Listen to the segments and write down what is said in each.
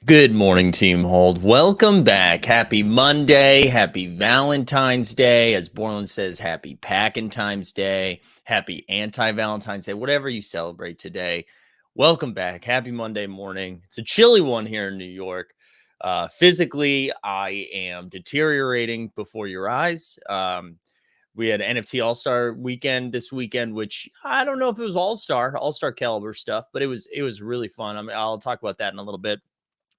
Good morning, Team Hold. Welcome back. Happy Monday. Happy Valentine's Day. As Borland says, happy Packentimes Day. Happy Anti-Valentine's Day. Whatever you celebrate today. Welcome back. Happy Monday morning. It's a chilly one here in New York. Physically, I am deteriorating before your eyes. We had NFT All Star Weekend this weekend, which I don't know if it was All Star caliber stuff, but it was really fun. I'll talk about that in a little bit.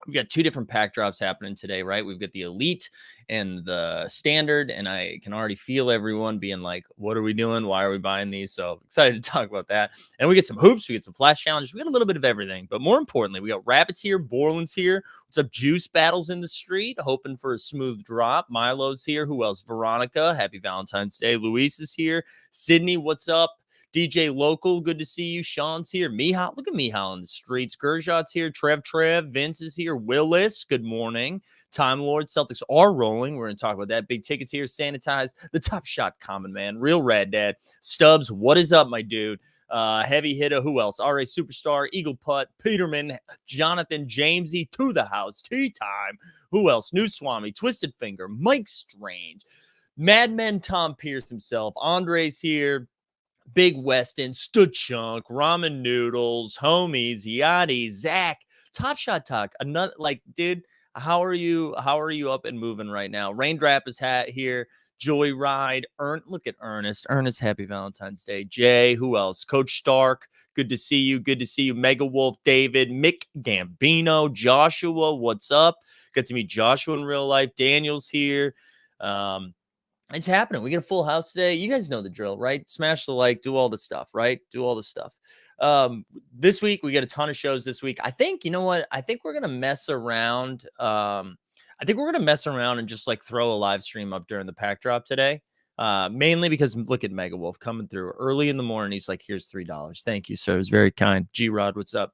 We got two different pack drops happening today, right? We've got the elite and the standard, and I can already feel everyone being like, what are we doing? Why are we buying these? So excited to talk about that. And we get some hoops, we get some flash challenges, we got a little bit of everything. But more importantly, we got Rabbits here, Borland's here. What's up, Juice Battles in the street? Hoping for a smooth drop. Milo's here. Who else? Veronica, happy Valentine's Day. Luis is here. Sydney, what's up? DJ Local, good to see you. Sean's here. Mihal, look at Mihal in the streets. Gershot's here. Trev, Vince is here. Willis, good morning. Time Lord, Celtics are rolling. We're going to talk about that. Big Tickets here. Sanitize. The Top Shot Common Man. Real Rad Dad. Stubbs, what is up, my dude? Heavy Hitter, who else? RA Superstar, Eagle Putt, Peterman, Jonathan, Jamesy, to the house, Tea Time. Who else? New Swami, Twisted Finger, Mike Strange, Madman Tom Pierce himself. Andre's here. Big Weston, Stood Chunk, Ramen Noodles, Homies, Yachty, Zach, Top Shot Talk. Another dude, how are you? How are you up and moving right now? Raindrop is here. Joyride, look at Ernest. Ernest, happy Valentine's Day. Jay, who else? Coach Stark, good to see you. Good to see you. Mega Wolf, David, Mick Gambino, Joshua, what's up? Good to meet Joshua in real life. Daniel's here. It's happening. We get a full house today. You guys know the drill, right? Smash the like, do all the stuff, right? Do all the stuff. This week, we get a ton of shows this week. I think, you know what? I think we're going to mess around. I think we're going to mess around and just like throw a live stream up during the pack drop today. Mainly because look at Mega Wolf coming through early in the morning. He's like, here's $3. Thank you, sir. It was very kind. G-Rod, what's up?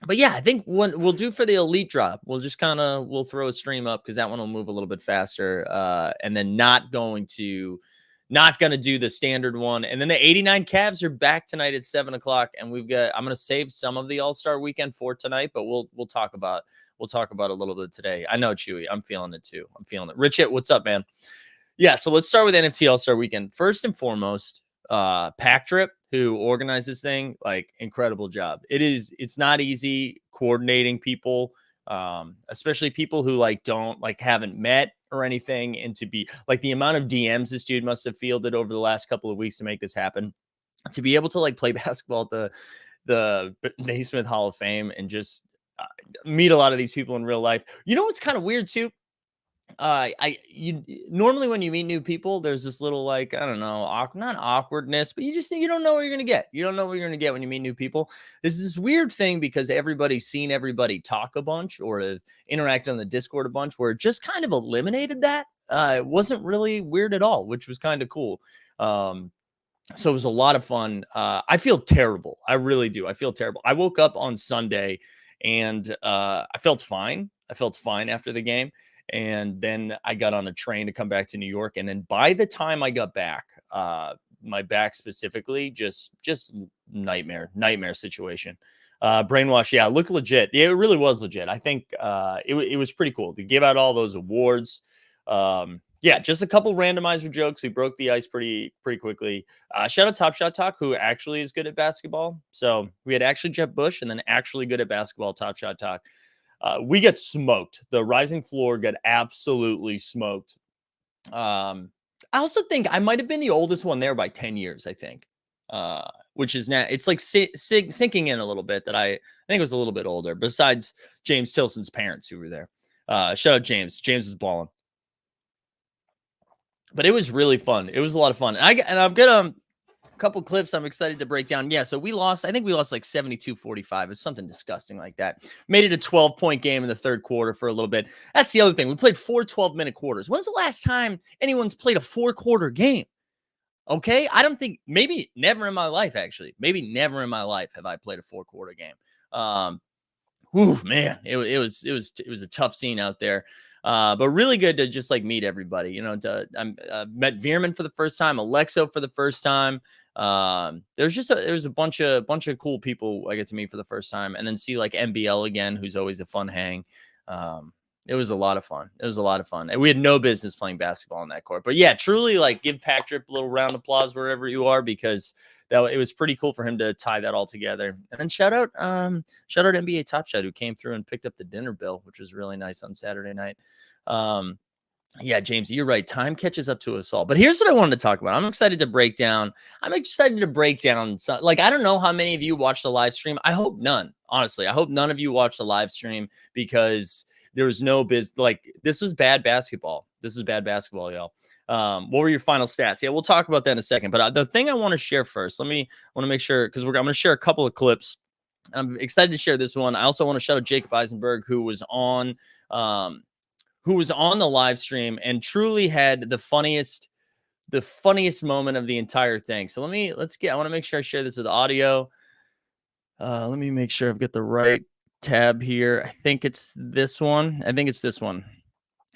But yeah, I think what we'll do for the elite drop, we'll just we'll throw a stream up because that one will move a little bit faster. And then not going to do the standard one. And then the 89 Cavs are back tonight at 7:00. And I'm going to save some of the All-Star weekend for tonight, but we'll talk about a little bit today. I know, Chewy, I'm feeling it too. I'm feeling it. Richard, what's up, man? Yeah, so let's start with NFT All-Star Weekend. First and foremost, Pack Trip, who organized this thing, like, incredible job. It's not easy coordinating people, especially people who haven't met or anything, and to be like the amount of DMs this dude must have fielded over the last couple of weeks to make this happen, to be able to like play basketball at the Naismith Hall of Fame and just meet a lot of these people in real life. You know what's kind of weird too? You normally when you meet new people, there's this little like, I don't know, not awkwardness, but you don't know what you're gonna get. You don't know what you're gonna get when you meet new people. There's this weird thing because everybody's seen everybody talk a bunch or interact on the Discord a bunch, where it just kind of eliminated that. It wasn't really weird at all, which was kind of cool. So it was a lot of fun. I feel terrible. I really do. I feel terrible. I woke up on Sunday and I felt fine. I felt fine after the game. And then I got on a train to come back to New York. And then by the time I got back, my back specifically, just nightmare situation. Brainwash, yeah, looked legit. Yeah, it really was legit. I think it was pretty cool. They gave out all those awards. Yeah, just a couple randomizer jokes. We broke the ice pretty quickly. Shout out Top Shot Talk, who actually is good at basketball. So we had actually Jeb Bush and then actually good at basketball, Top Shot Talk. We got smoked. The Rising Floor got absolutely smoked. I also think I might have been the oldest one there by 10 years, I think, which is now it's like sinking in a little bit that I think was a little bit older, besides James Tilson's parents who were there. Shout out James. James was balling. But it was really fun. It was a lot of fun. And I've got a couple clips I'm excited to break down. Yeah, so we lost. I think we lost like 72-45. It's something disgusting like that. Made it a 12-point game in the third quarter for a little bit. That's the other thing. We played 4 12-minute quarters. When's the last time anyone's played a 4-quarter game? Okay, I don't think, maybe never in my life, actually. Maybe never in my life have I played a 4-quarter game. Man, it was a tough scene out there. But really good to just like meet everybody. You know, I met Veerman for the first time, Alexo for the first time. There's a bunch of cool people I get to meet for the first time, and then see like MBL again, who's always a fun hang. It was a lot of fun. And we had no business playing basketball on that court. But yeah, truly, like, give Pack Drip a little round of applause wherever you are, because it was pretty cool for him to tie that all together. And then shout out NBA Top Shot, who came through and picked up the dinner bill, which was really nice on Saturday night. Yeah, James, you're right. Time catches up to us all. But here's what I wanted to talk about. I'm excited to break down. Like, I don't know how many of you watched the live stream. I hope none. Honestly, I hope none of you watched the live stream, because there was no this was bad basketball. This is bad basketball, y'all. What were your final stats? Yeah, we'll talk about that in a second. But the thing I want to share first, want to make sure, because I'm going to share a couple of clips. I'm excited to share this one. I also want to shout out Jacob Eisenberg, who was on the live stream and truly had the funniest moment of the entire thing. So I want to make sure I share this with audio. Let me make sure I've got the right tab here. I think it's this one.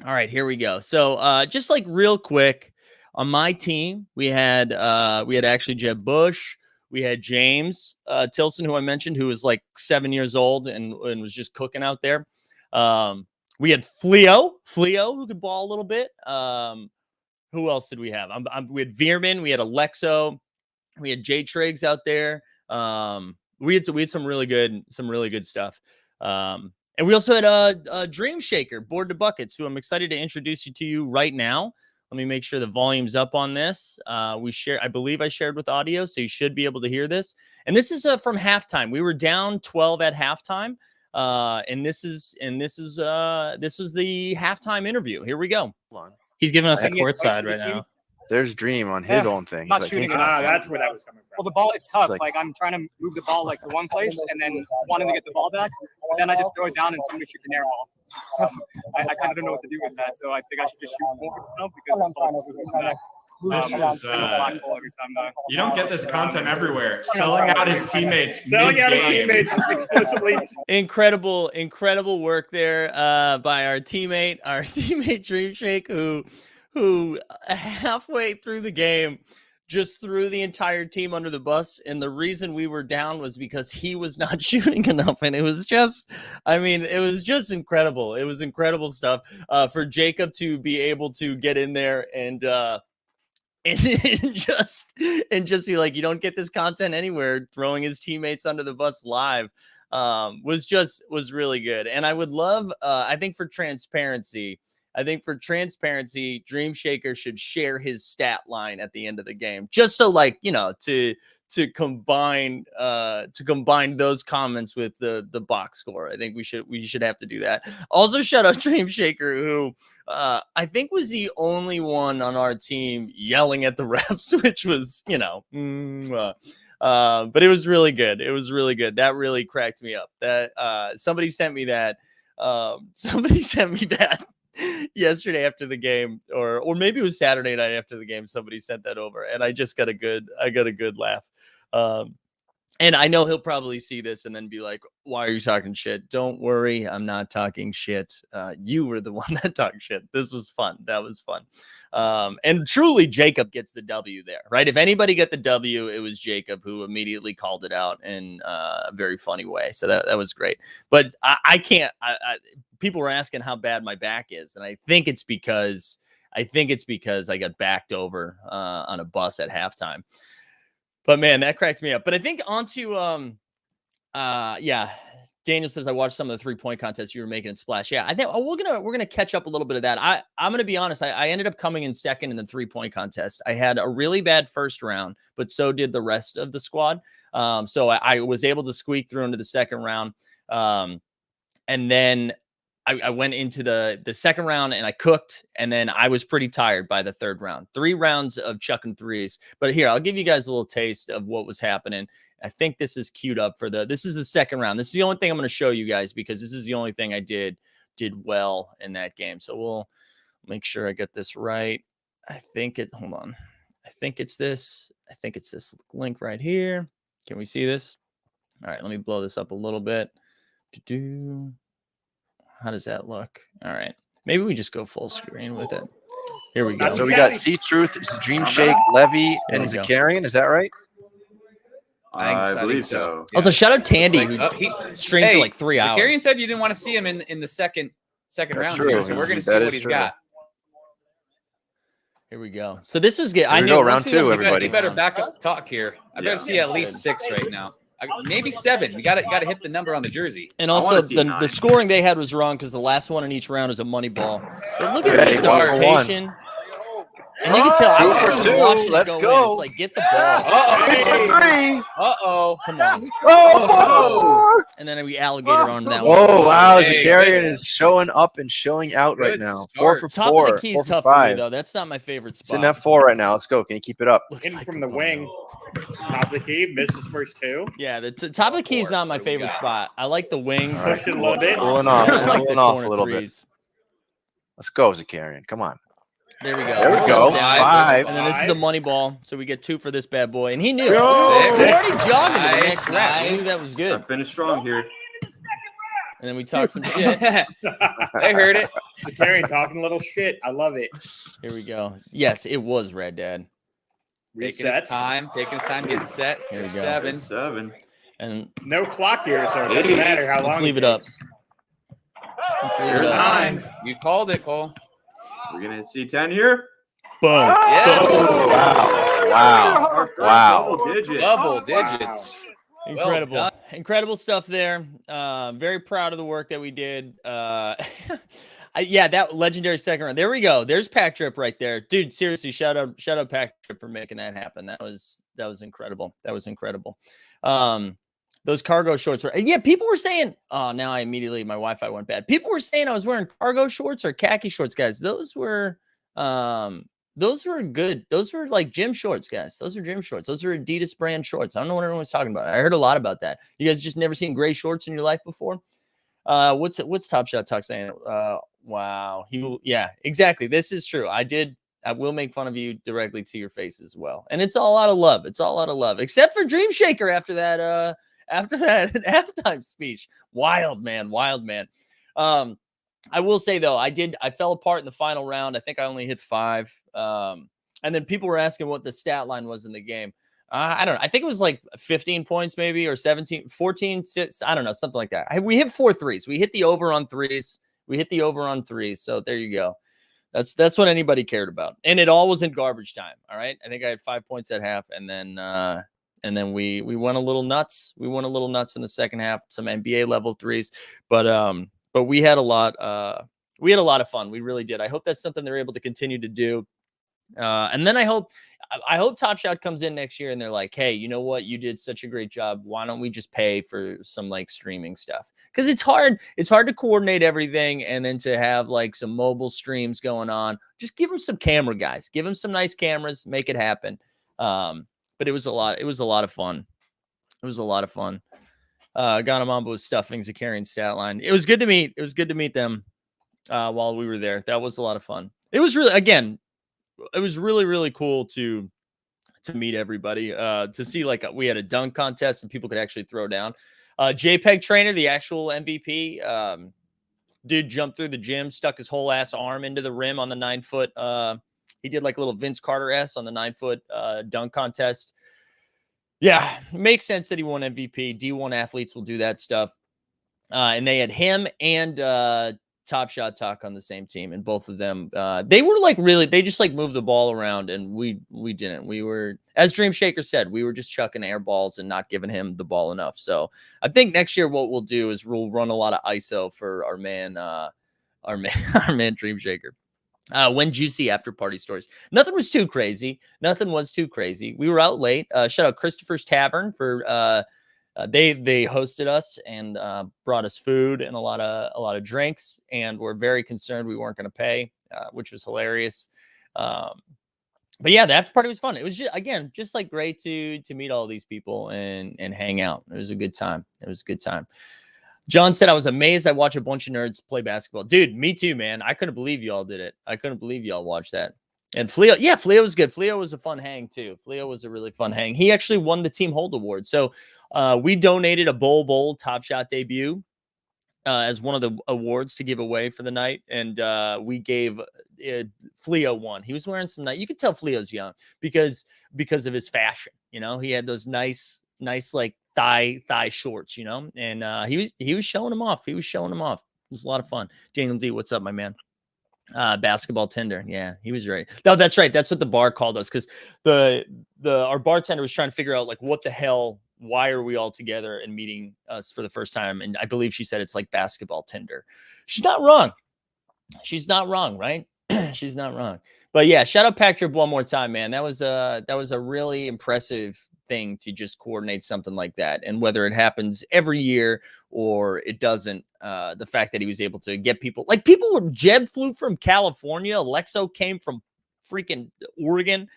All right, here we go. So just like real quick, on my team, we had actually Jeb Bush. We had James Tilson, who I mentioned, who was like 7 years old and was just cooking out there. We had Fleo, who could ball a little bit. Who else did we have? We had Veerman. We had Alexo. We had Jay Triggs out there. We had some really good stuff. And we also had Dream Shaker, Board to Buckets, who I'm excited to introduce you to right now. Let me make sure the volume's up on this. I believe I shared with audio, so you should be able to hear this. And this is from halftime. We were down 12 at halftime. And this was the halftime interview. Here we go. He's giving us a court side right now. There's Dream on his own thing. Not shooting. That's where that was coming from. Well, the ball, it's tough. Like, I'm trying to move the ball like to one place and then wanting to get the ball back. But then I just throw it down and somebody shoots an air ball. So I kind of don't know what to do with that. So I think I should just shoot more because the ball doesn't come back. You don't get this content everywhere. Selling out his teammates. Explicitly. Incredible work there by our teammate Dream Shake, who halfway through the game just threw the entire team under the bus. And the reason we were down was because he was not shooting enough. And it was just incredible. It was incredible stuff for Jacob to be able to get in there and just be like, you don't get this content anywhere. Throwing his teammates under the bus live was really good. And I would love, I think for transparency, Dream Shaker should share his stat line at the end of the game, just so, like, you know, to combine those comments with the box score. I think we should have to do that. Also, shout out Dream Shaker, who I think was the only one on our team yelling at the refs, which was, you know, but it was really good. That really cracked me up. That somebody sent me that. Yesterday after the game, or maybe it was Saturday night after the game. Somebody sent that over, and I got a good laugh. And I know he'll probably see this and then be like, why are you talking shit? Don't worry, I'm not talking shit. You were the one that talked shit. This was fun. That was fun. And truly, Jacob gets the W there, right? If anybody got the W, it was Jacob, who immediately called it out in a very funny way. So that was great. But I can't. People were asking how bad my back is, and I think it's because I got backed over on a bus at halftime. But man, that cracked me up. But I think onto Daniel says, I watched some of the 3-point contests you were making in Splash. Yeah, I think we're gonna catch up a little bit of that. I'm gonna be honest. I ended up coming in second in the 3-point contest. I had a really bad first round, but so did the rest of the squad. So I was able to squeak through into the second round. And then I went into the second round and I cooked, and then I was pretty tired by the third round. 3 rounds of chucking threes. But here, I'll give you guys a little taste of what was happening. I think this is queued up for this is the second round. This is the only thing I'm going to show you guys, because this is the only thing I did well in that game. So we'll make sure I get this right. Hold on. I think it's this link right here. Can we see this? All right, let me blow this up a little bit. How does that look? All right. Maybe we just go full screen with it. Here we go. So we got C-Truth, Dream Shake, Levy, and Zakarian. Is that right? I believe so. Yeah. Also, shout out Tandy, Looks like- who streamed for like 3 hours. Zakarian said you didn't want to see him in the second round true. here, so we're gonna see That what is he's true. got. Here we go. So this was good. Here we go, round two, You everybody. better back up the talk here. I better see at least 6 right now. Maybe 7. You gotta hit the number on the jersey. And I also, wanna see the 9. scoring they had was wrong because the last one in each round is a money ball. But look at Yeah, this, the 1 for 1. rotation. And you can tell, I 2 was for just 2. watching it Let's go go. in. It's like, get the ball. Three. Uh-oh. Come on. Oh, 4 for 4. And then we alligator on that one. Oh, wow. Hey, Zakarian good. is showing up and showing out right Good now. start. 4 for 4. Top of the key 4 is for tough for me, 5. though. That's not my favorite It's spot. in F4 right now. Let's go. Can you keep it up? Looks Hitting like from a the bum, wing. though. Top of the key, missed his first 2. Yeah, the top of the key is not my What do we favorite got? spot. I like the wings. All right, Push it a cool. little bit. Cooling I off. just like the Cooling off corner a little bit. threes. Let's go, Zakarian. Come on. There we go. There we Settle go. down. 5. And then this is the money ball. So we get 2 for this bad boy. And he knew. Yo! We're already jogging to the Nice, next round. He knew nice. that was I good. finished strong here. And then we talked some shit. They heard it. Zakarian talking a little shit. I love it. Here we go. Yes, it was Red Dad. Taking his Resets. time, getting set. Here we go. 7. 7. And No clock here, so it doesn't matter how long. let's leave it it up. takes. Let's leave it Here's up. 9. You called it, Cole. We're gonna see 10 here. Boom. Yeah. Oh, wow. Our first Wow. double digit. Double digits. Incredible. done. Incredible stuff there. Very proud of the work that we did. Yeah, that legendary second round. There we go. There's Pack Trip right there. Dude, seriously, shout out Pack Trip for making that happen. That was incredible. That was incredible. Those cargo shorts were, yeah, people were saying, oh, now my Wi-Fi went bad. People were saying I was wearing cargo shorts or khaki shorts, guys. Those were good. Those were like gym shorts, guys. Those are gym shorts. Those are Adidas brand shorts. I don't know what everyone's talking about. I heard a lot about that. You guys just never seen gray shorts in your life before? What's Top Shot Talk saying? Wow. Yeah, exactly. This is true. I will make fun of you directly to your face as well. And it's all out of love. It's all out of love, except for Dream Shaker after that halftime speech. Wild man. I will say though, I fell apart in the final round. I think I only hit 5. And then people were asking what the stat line was in the game. I don't know. I think it was like 15 points maybe, or 17, 14, 6. I don't know, something like that. We hit 4 threes. We hit the over on threes. So there you go. That's what anybody cared about. And it all was in garbage time. All right. I think I had 5 points at half, and then we went a little nuts. We went a little nuts in the second half, some NBA level threes, but we had a lot of fun. We really did. I hope that's something they're able to continue to do. And then I hope Top Shot comes in next year and they're like, hey, you know what? You did such a great job. Why don't we just pay for some like streaming stuff? Because it's hard to coordinate everything and then to have like some mobile streams going on. Just give them some camera guys. Give them some nice cameras. Make it happen. But it was a lot of fun. Ganamamba was stuffing Zakarian's stat line. It was good to meet them while we were there. That was a lot of fun. It was really, really cool to meet everybody, to see like we had a dunk contest and people could actually throw down. JPEG Trainer, the actual MVP, dude jumped through the gym, stuck his whole ass arm into the rim on the 9-foot. He did like a little Vince Carter-esque on the 9-foot dunk contest. Yeah, makes sense that he won MVP. D1 athletes will do that stuff. And they had him and Top Shot Talk on the same team, and both of them they were like they just like moved the ball around, and we didn't. We were, as Dream Shaker said, we were just chucking air balls and not giving him the ball enough. So I think next year what we'll do is we'll run a lot of ISO for our man Dream Shaker. When juicy after party stories. Nothing was too crazy. We were out late. Shout out Christopher's Tavern for they hosted us and brought us food and a lot of drinks, and were very concerned we weren't going to pay, which was hilarious. But yeah, the after party was fun. It was just like great to meet all these people and hang out. It was a good time. John said, I was amazed. I watched a bunch of nerds play basketball. Dude, me too, man. I couldn't believe y'all did it. I couldn't believe y'all watched that. And Fleo was good. Fleo was a fun hang too. Fleo was a really fun hang. He actually won the Team Hold Award. So we donated a Bowl Top Shot debut as one of the awards to give away for the night. And we gave Fleo one. He was wearing some nice, you could tell Fleo's young because of his fashion. You know, he had those nice nice like thigh shorts, you know, and he was showing them off. He was showing them off. It was a lot of fun. Daniel D, what's up, my man? Basketball Tinder. Yeah, he was right. No, that's right. That's what the bar called us, because our bartender was trying to figure out like what the hell, why are we all together and meeting us for the first time? And I believe she said it's like basketball Tinder. She's not wrong. She's not wrong, right? She's not wrong. But yeah, shout out Pack Trip one more time, man. That was a really impressive thing to just coordinate something like that. And whether it happens every year or it doesn't, the fact that he was able to get people, like people were, Jeb flew from California, Alexo came from freaking Oregon,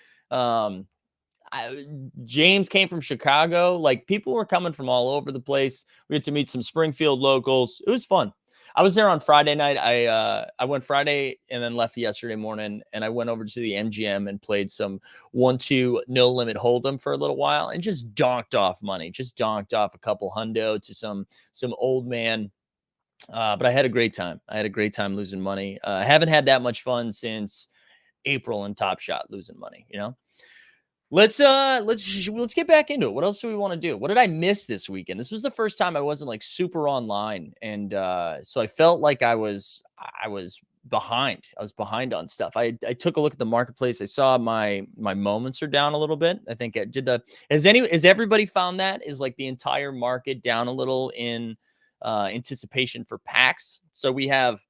James came from Chicago. Like people were coming from all over the place. We had to meet some Springfield locals. It was fun. I was there on Friday night. I went Friday and then left yesterday morning, and I went over to the MGM and played some 1-2 no limit hold'em for a little while and just donked off money. Just donked off a couple hundo to some old man. But I had a great time. I had a great time losing money. I haven't had that much fun since April in Top Shot losing money, you know. Let's get back into it. What else do we want to do? What did I miss this weekend? This was the first time I wasn't like super online, and so I felt like I was behind. I was behind on stuff. I took a look at the marketplace. I saw my moments are down a little bit. I think it did has everybody found that? Is like the entire market down a little in anticipation for PAX? So we have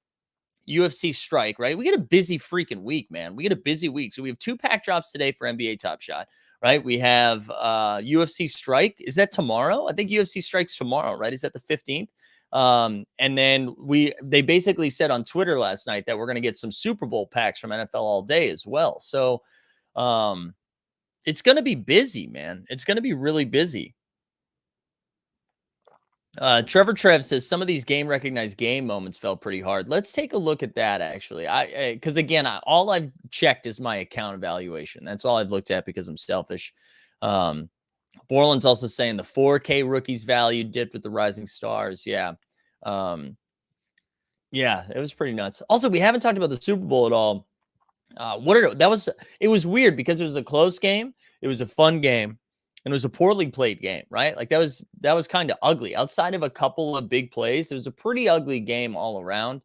UFC Strike, right? We get a busy freaking week, man. We get a busy week. So we have 2 pack drops today for NBA Top Shot, right? We have UFC Strike. Is that tomorrow? I think UFC Strike's tomorrow, right? Is that the 15th? And then they basically said on Twitter last night that we're going to get some Super Bowl packs from NFL All Day as well. So it's going to be busy, man. It's going to be really busy. Trevor Trev says some of these game recognized game moments felt pretty hard. Let's take a look at that, actually. Because again, all I've checked is my account evaluation. That's all I've looked at because I'm selfish. Borland's also saying the 4K rookies value dipped with the rising stars. Yeah. Yeah, it was pretty nuts. Also, we haven't talked about the Super Bowl at all. It was weird because it was a close game. It was a fun game. And it was a poorly played game, right? Like that was kind of ugly. Outside of a couple of big plays, it was a pretty ugly game all around.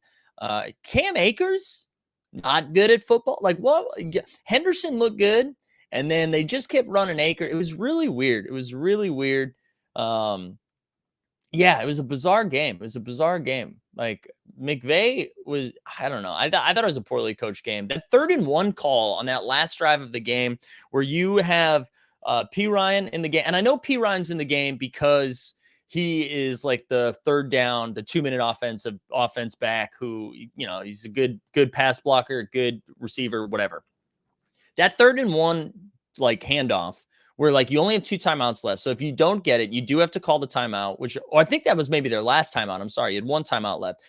Cam Akers, not good at football. Like, well, Henderson looked good, and then they just kept running Akers. It was really weird. It was really weird. Yeah, it was a bizarre game. It was a bizarre game. Like McVay was, I don't know. I thought it was a poorly coached game. That 3rd and 1 call on that last drive of the game where you have P. Ryan in the game. And I know P. Ryan's in the game because he is like the 3rd down, the 2-minute offense back who, you know, he's a good pass blocker, good receiver, whatever. That 3rd and 1 like handoff where like you only have 2 timeouts left. So if you don't get it, you do have to call the timeout, or I think that was maybe their last timeout. I'm sorry. You had 1 timeout left.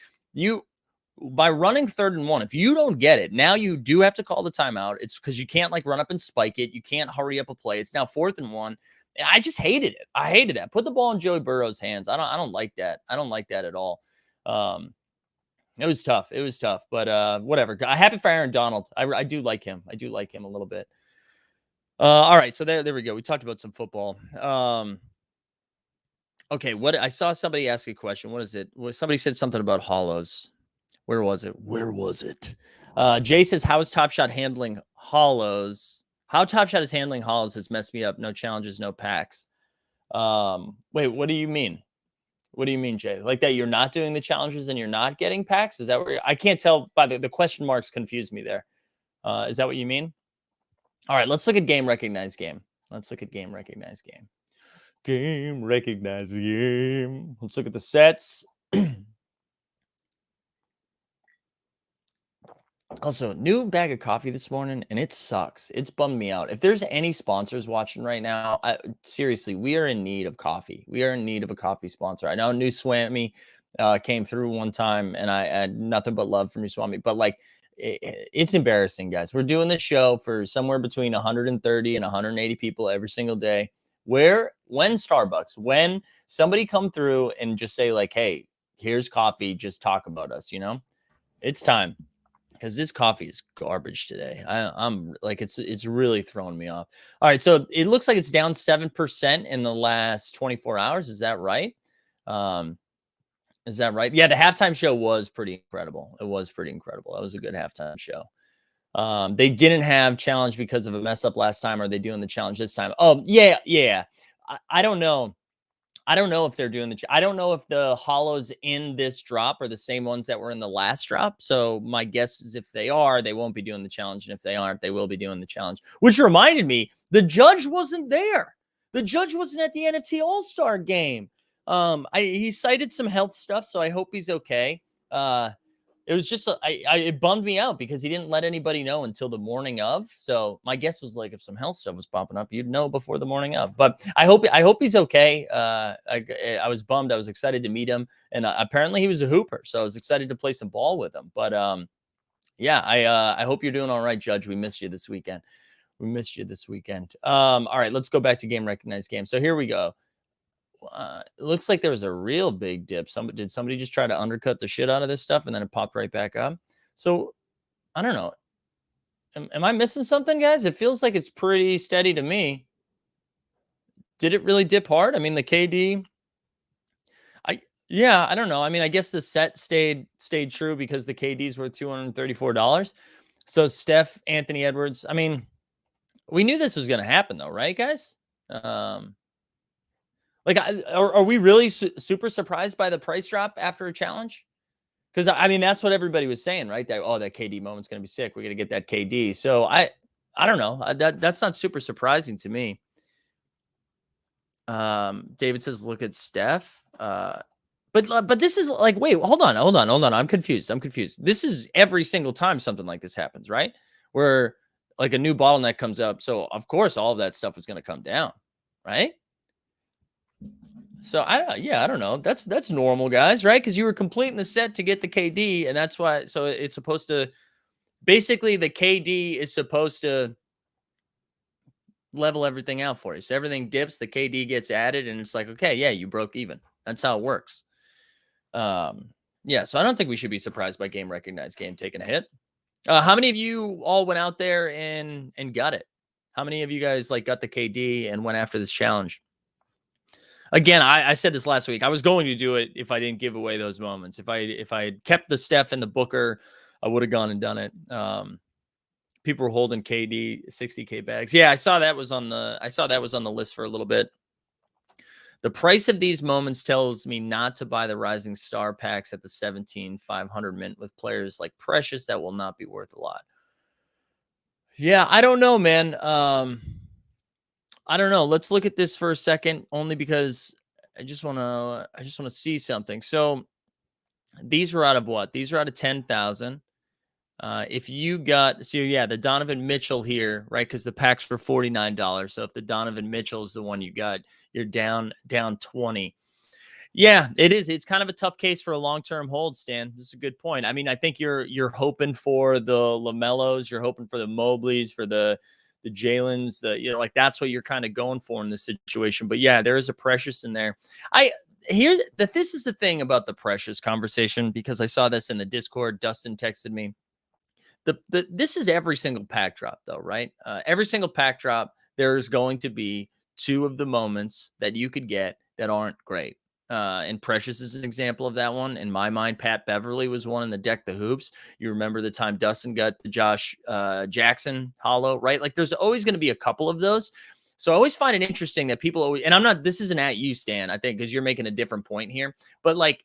By running 3rd and 1, if you don't get it, now you do have to call the timeout. It's because you can't like run up and spike it. You can't hurry up a play. It's now 4th and 1. And I just hated it. I hated that. Put the ball in Joey Burrow's hands. I don't like that. I don't like that at all. It was tough. It was tough, but whatever. I'm happy for Aaron Donald. I do like him. I do like him a little bit. All right. So there we go. We talked about some football. Okay. I saw somebody ask a question. What is it? Somebody said something about hollows. Where was it? Jay says, how is Top Shot handling hollows? How Top Shot is handling hollows has messed me up. No challenges, no packs. Wait, what do you mean? What do you mean, Jay? Like that you're not doing the challenges and you're not getting packs? Is that where I can't tell by the question marks confused me there. Is that what you mean? All right, let's look at game recognized game. Let's look at game recognized game. Game recognized game. Let's look at the sets. Also, new bag of coffee this morning, and it sucks. It's bummed me out. If there's any sponsors watching right now, seriously, we are in need of coffee. We are in need of a coffee sponsor. I know New Swami came through one time, and I had nothing but love for New Swami. But, like, it's embarrassing, guys. We're doing this show for somewhere between 130 and 180 people every single day. When Starbucks, when somebody come through and just say, like, hey, here's coffee, just talk about us, you know? It's time. because this coffee is garbage today. I'm like, it's really throwing me off. All right, so it looks like it's down 7% in the last 24 hours. Is that right? Is that right? Yeah, the halftime show was pretty incredible. It was pretty incredible. That was a good halftime show. They didn't have challenge because of a mess up last time. Are they doing the challenge this time? Oh, yeah. I don't know. I don't know if they're doing I don't know if the hollows in this drop are the same ones that were in the last drop. So my guess is if they are, they won't be doing the challenge. And if they aren't, they will be doing the challenge, which reminded me, the judge wasn't there. The judge wasn't at the NFT All Star game. He cited some health stuff, so I hope he's okay. It was just, it bummed me out because he didn't let anybody know until the morning of. So my guess was like, if some health stuff was popping up, you'd know before the morning of. But I hope he's okay. I was bummed. I was excited to meet him, and apparently he was a hooper, so I was excited to play some ball with him. But yeah, I hope you're doing all right, Judge. We missed you this weekend. All right, let's go back to game recognized game. So here we go. It looks like there was a real big dip. Did somebody just try to undercut the shit out of this stuff and then it popped right back up? So I don't know. Am I missing something, guys? It feels like it's pretty steady to me. Did it really dip hard? I mean, the KD. Yeah, I don't know. I mean, I guess the set stayed true because the KDs were $234. So Steph, Anthony Edwards. I mean, we knew this was going to happen, though, right, guys? Like, are we really super surprised by the price drop after a challenge? Because, I mean, that's what everybody was saying, right? That KD moment's going to be sick. We're going to get that KD. So, I don't know. That's not super surprising to me. David says, look at Steph. But this is like, wait, hold on. I'm confused. This is every single time something like this happens, right? Where, like, a new bottleneck comes up. So, of course, all of that stuff is going to come down, right? So I don't know. That's normal, guys, right? Because you were completing the set to get the KD, and that's why. So it's supposed to, basically, the KD is supposed to level everything out for you. So everything dips, the KD gets added, and it's like, okay, yeah, you broke even. That's how it works. Yeah. So I don't think we should be surprised by game recognized game taking a hit. How many of you all went out there and got it? How many of you guys like got the KD and went after this challenge? Again, I said this last week. I was going to do it if I didn't give away those moments. If I had kept the Steph and the Booker, I would have gone and done it. People were holding KD 60K bags. Yeah, I saw that was on the list for a little bit. The price of these moments tells me not to buy the Rising Star packs at the 17,500 mint with players like Precious that will not be worth a lot. Yeah, I don't know, man. I don't know. Let's look at this for a second, only because I just want to see something. So these were out of what? These are out of 10,000. If you got, so yeah, the Donovan Mitchell here, right? Because the packs were $49. So if the Donovan Mitchell is the one you got, you're down 20. Yeah, it is. It's kind of a tough case for a long-term hold, Stan. This is a good point. I mean, I think you're hoping for the LaMelos, you're hoping for the Mobleys, for the Jalen's, like that's what you're kind of going for in this situation. But yeah, there is a Precious in there. This is the thing about the Precious conversation, because I saw this in the Discord. Dustin texted me. This is every single pack drop, though, right? Every single pack drop, there's going to be two of the moments that you could get that aren't great. And Precious is an example of that one. In my mind, Pat Beverly was one in the Deck the Hoops. You remember the time Dustin got the Josh Jackson hollow, right? Like, there's always going to be a couple of those. So I always find it interesting that people always, and this isn't at you, Stan, I think, because you're making a different point here. But like,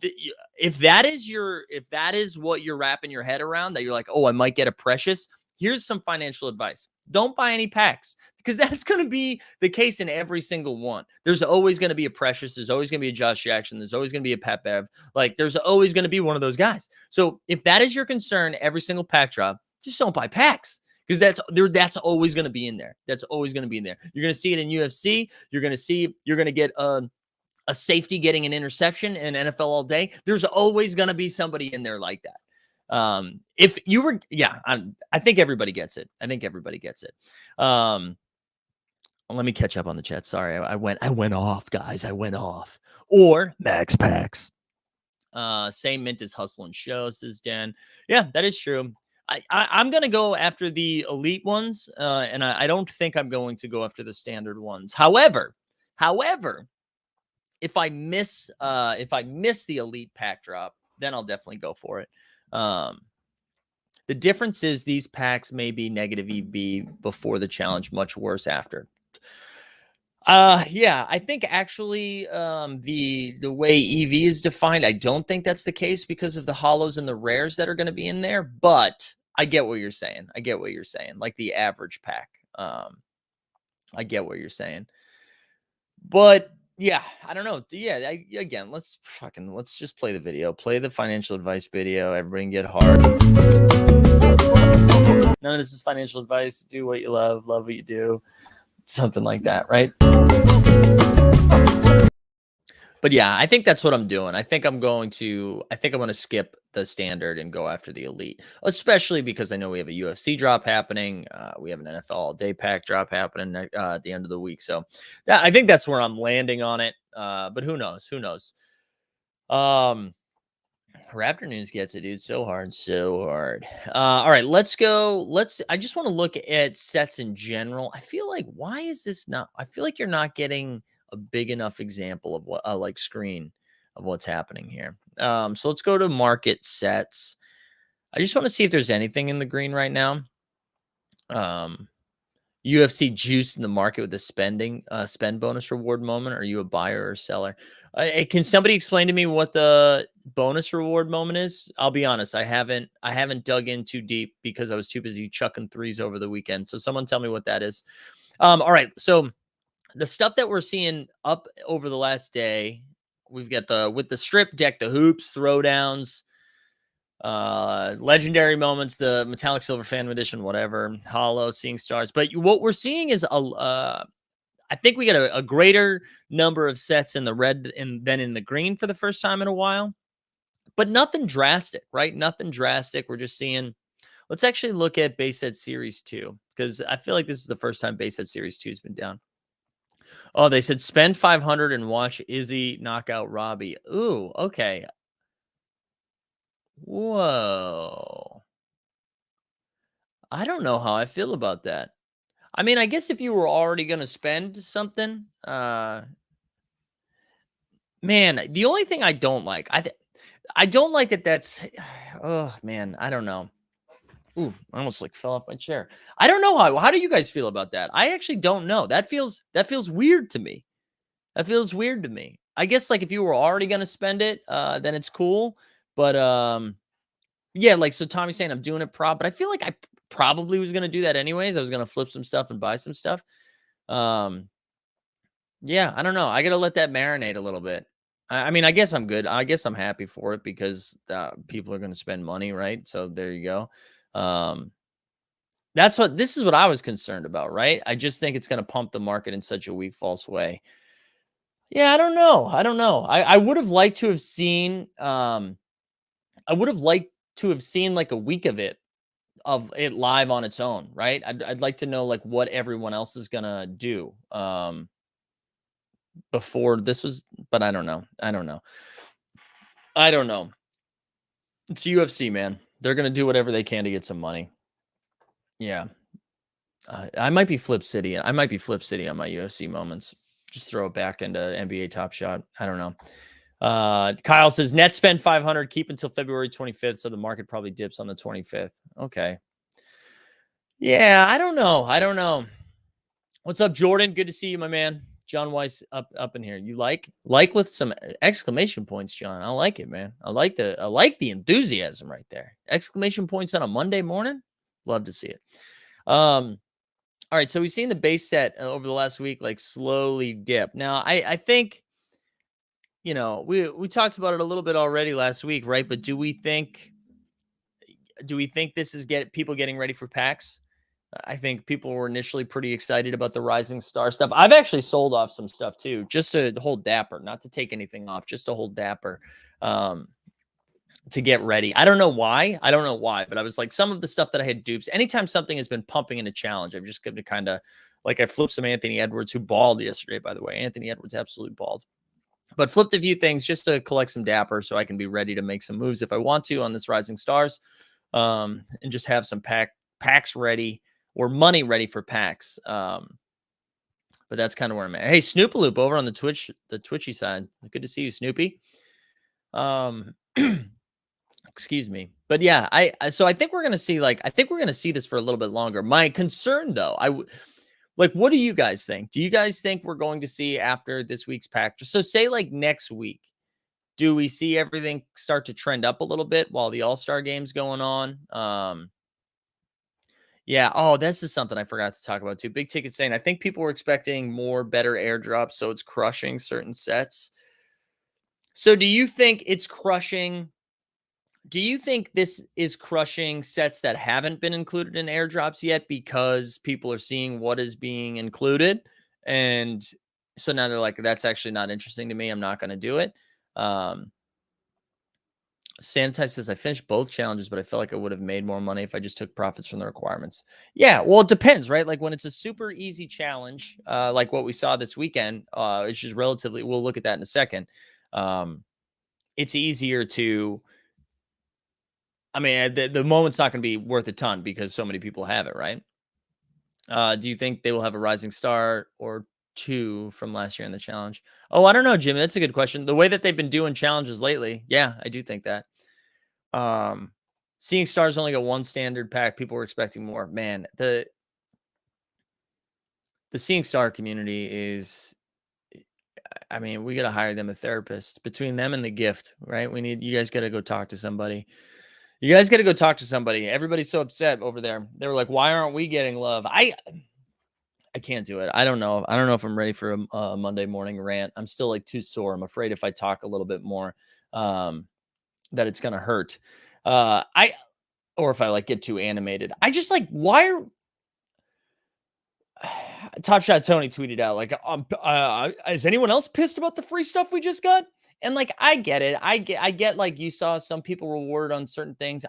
if that is what you're wrapping your head around, that you're like, oh, I might get a Precious, here's some financial advice. Don't buy any packs, because that's going to be the case in every single one. There's always going to be a Precious. There's always going to be a Josh Jackson. There's always going to be a Pat Bev. Like, there's always going to be one of those guys. So if that is your concern, every single pack drop, just don't buy packs, because that's always going to be in there. That's always going to be in there. You're going to see it in UFC. You're going to get a safety getting an interception in NFL all day. There's always going to be somebody in there like that. If you were, I think everybody gets it. Let me catch up on the chat. Sorry, I went off, guys. I went off. Or Max Packs. Same mint as Hustle and Show, says Dan. Yeah, that is true. I'm going to go after the elite ones, and I don't think I'm going to go after the standard ones. However, if I miss the elite pack drop, then I'll definitely go for it. The difference is these packs may be negative EV before the challenge, much worse after. Yeah, I think actually the way EV is defined, I don't think that's the case because of the hollows and the rares that are going to be in there, but I get what you're saying. Like the average pack. I get what you're saying. But yeah, I don't know. Yeah, again, let's just play the video. Play the financial advice video. Everybody can get hard. None of this is financial advice. Do what you love what you do. Something like that, right? But yeah, I think that's what I'm doing. I think I'm going to skip the standard and go after the elite, especially because I know we have a UFC drop happening. We have an NFL all day pack drop happening at the end of the week. So I think that's where I'm landing on it. But who knows? Raptor News gets it, dude. So hard. All right, let's go. I just want to look at sets in general. I feel like I feel like you're not getting a big enough example of what like screen of what's happening here. So let's go to market sets. I just want to see if there's anything in the green right now. UFC juice in the market with the spend bonus reward moment. Are you a buyer or seller? Can somebody explain to me what the bonus reward moment is? I'll be honest, I haven't dug in too deep because I was too busy chucking threes over the weekend. So someone tell me what that is. All right, so the stuff that we're seeing up over the last day, we've got with the strip deck, the hoops, throwdowns, legendary moments, the metallic silver phantom edition, whatever, hollow, seeing stars. But what we're seeing is I think we got a greater number of sets in the red than in the green for the first time in a while, but nothing drastic, right? Nothing drastic. We're just seeing. Let's actually look at base set series 2 because I feel like this is the first time base set series 2 has been down. Oh, they said spend 500 and watch Izzy knock out Robbie. Ooh, okay. Whoa. I don't know how I feel about that. I mean, I guess if you were already going to spend something, man, the only thing I don't like, I don't like that's, oh man, I don't know. Ooh, I almost like fell off my chair. I don't know how do you guys feel about that? I actually don't know. That feels weird to me. I guess like if you were already going to spend it, then it's cool. But yeah, like so Tommy's saying I'm doing it but I feel like I probably was going to do that anyways. I was going to flip some stuff and buy some stuff. Yeah, I don't know. I got to let that marinate a little bit. I mean, I guess I'm good. I guess I'm happy for it because people are going to spend money, right? So there you go. This is what I was concerned about, right? I just think it's going to pump the market in such a weak, false way. Yeah, I don't know. I would have liked to have seen, like a week of it live on its own, right? I'd like to know like what everyone else is gonna do before this was, but I don't know. It's UFC, man. They're gonna do whatever they can to get some money. Yeah, I might be Flip City. on my UFC moments. Just throw it back into NBA Top Shot. I don't know. Kyle says net spend 500, keep until February 25th, so the market probably dips on the 25th. Okay. Yeah, I don't know. What's up, Jordan? Good to see you, my man. John Weiss up in here. You like with some exclamation points, John. I like it, man. I like the enthusiasm right there. Exclamation points on a Monday morning. Love to see it. All right, so we've seen the base set over the last week like slowly dip. Now, I think, you know, we talked about it a little bit already last week, right? But do we think this is people getting ready for packs? I think people were initially pretty excited about the Rising Star stuff. I've actually sold off some stuff too, just to hold dapper, not to take anything off, just to hold dapper. To get ready. I don't know why, but I was like, some of the stuff that I had dupes, anytime something has been pumping in a challenge, I've just got to kind of like, I flipped some Anthony Edwards, who balled yesterday, by the way. Anthony Edwards absolutely balled. But flipped a few things just to collect some dapper so I can be ready to make some moves if I want to on this Rising Stars, and just have some packs ready or money ready for packs. But that's kind of where I'm at. Hey, Snoopaloop over on the Twitchy side. Good to see you, Snoopy. Excuse me. But yeah, so I think we're going to see this for a little bit longer. My concern though, what do you guys think? Do you guys think we're going to see after this week's pack? So say like next week, do we see everything start to trend up a little bit while the All-Star game's going on? Yeah. Oh, this is something I forgot to talk about too. Big Ticket saying, I think people were expecting better airdrops, so it's crushing certain sets. So do you think it's crushing? Do you think this is crushing sets that haven't been included in airdrops yet because people are seeing what is being included? And so now they're like, that's actually not interesting to me. I'm not going to do it. Sanitize says, I finished both challenges, but I felt like I would have made more money if I just took profits from the requirements. Yeah, well, it depends, right? Like when it's a super easy challenge, like what we saw this weekend, it's just relatively, we'll look at that in a second. It's easier to, I mean, the moment's not going to be worth a ton because so many people have it, right? Do you think they will have a Rising Star or two from last year in the challenge? Oh, I don't know, Jimmy. That's a good question. The way that they've been doing challenges lately, yeah, I do think that. Seeing Stars only got one standard pack. People were expecting more. Man, the Seeing Star community is, I mean, we got to hire them a therapist. Between them and the gift, right? You guys got to go talk to somebody. You guys got to go talk to somebody. Everybody's so upset over there. They were like, why aren't we getting love? I can't do it. I don't know. I don't know if I'm ready for a Monday morning rant. I'm still like too sore. I'm afraid if I talk a little bit more, that it's going to hurt. Or if I like get too animated. I just like, why are Top Shot Tony tweeted out like, is anyone else pissed about the free stuff we just got? And like, I get it. I get like you saw some people rewarded on certain things.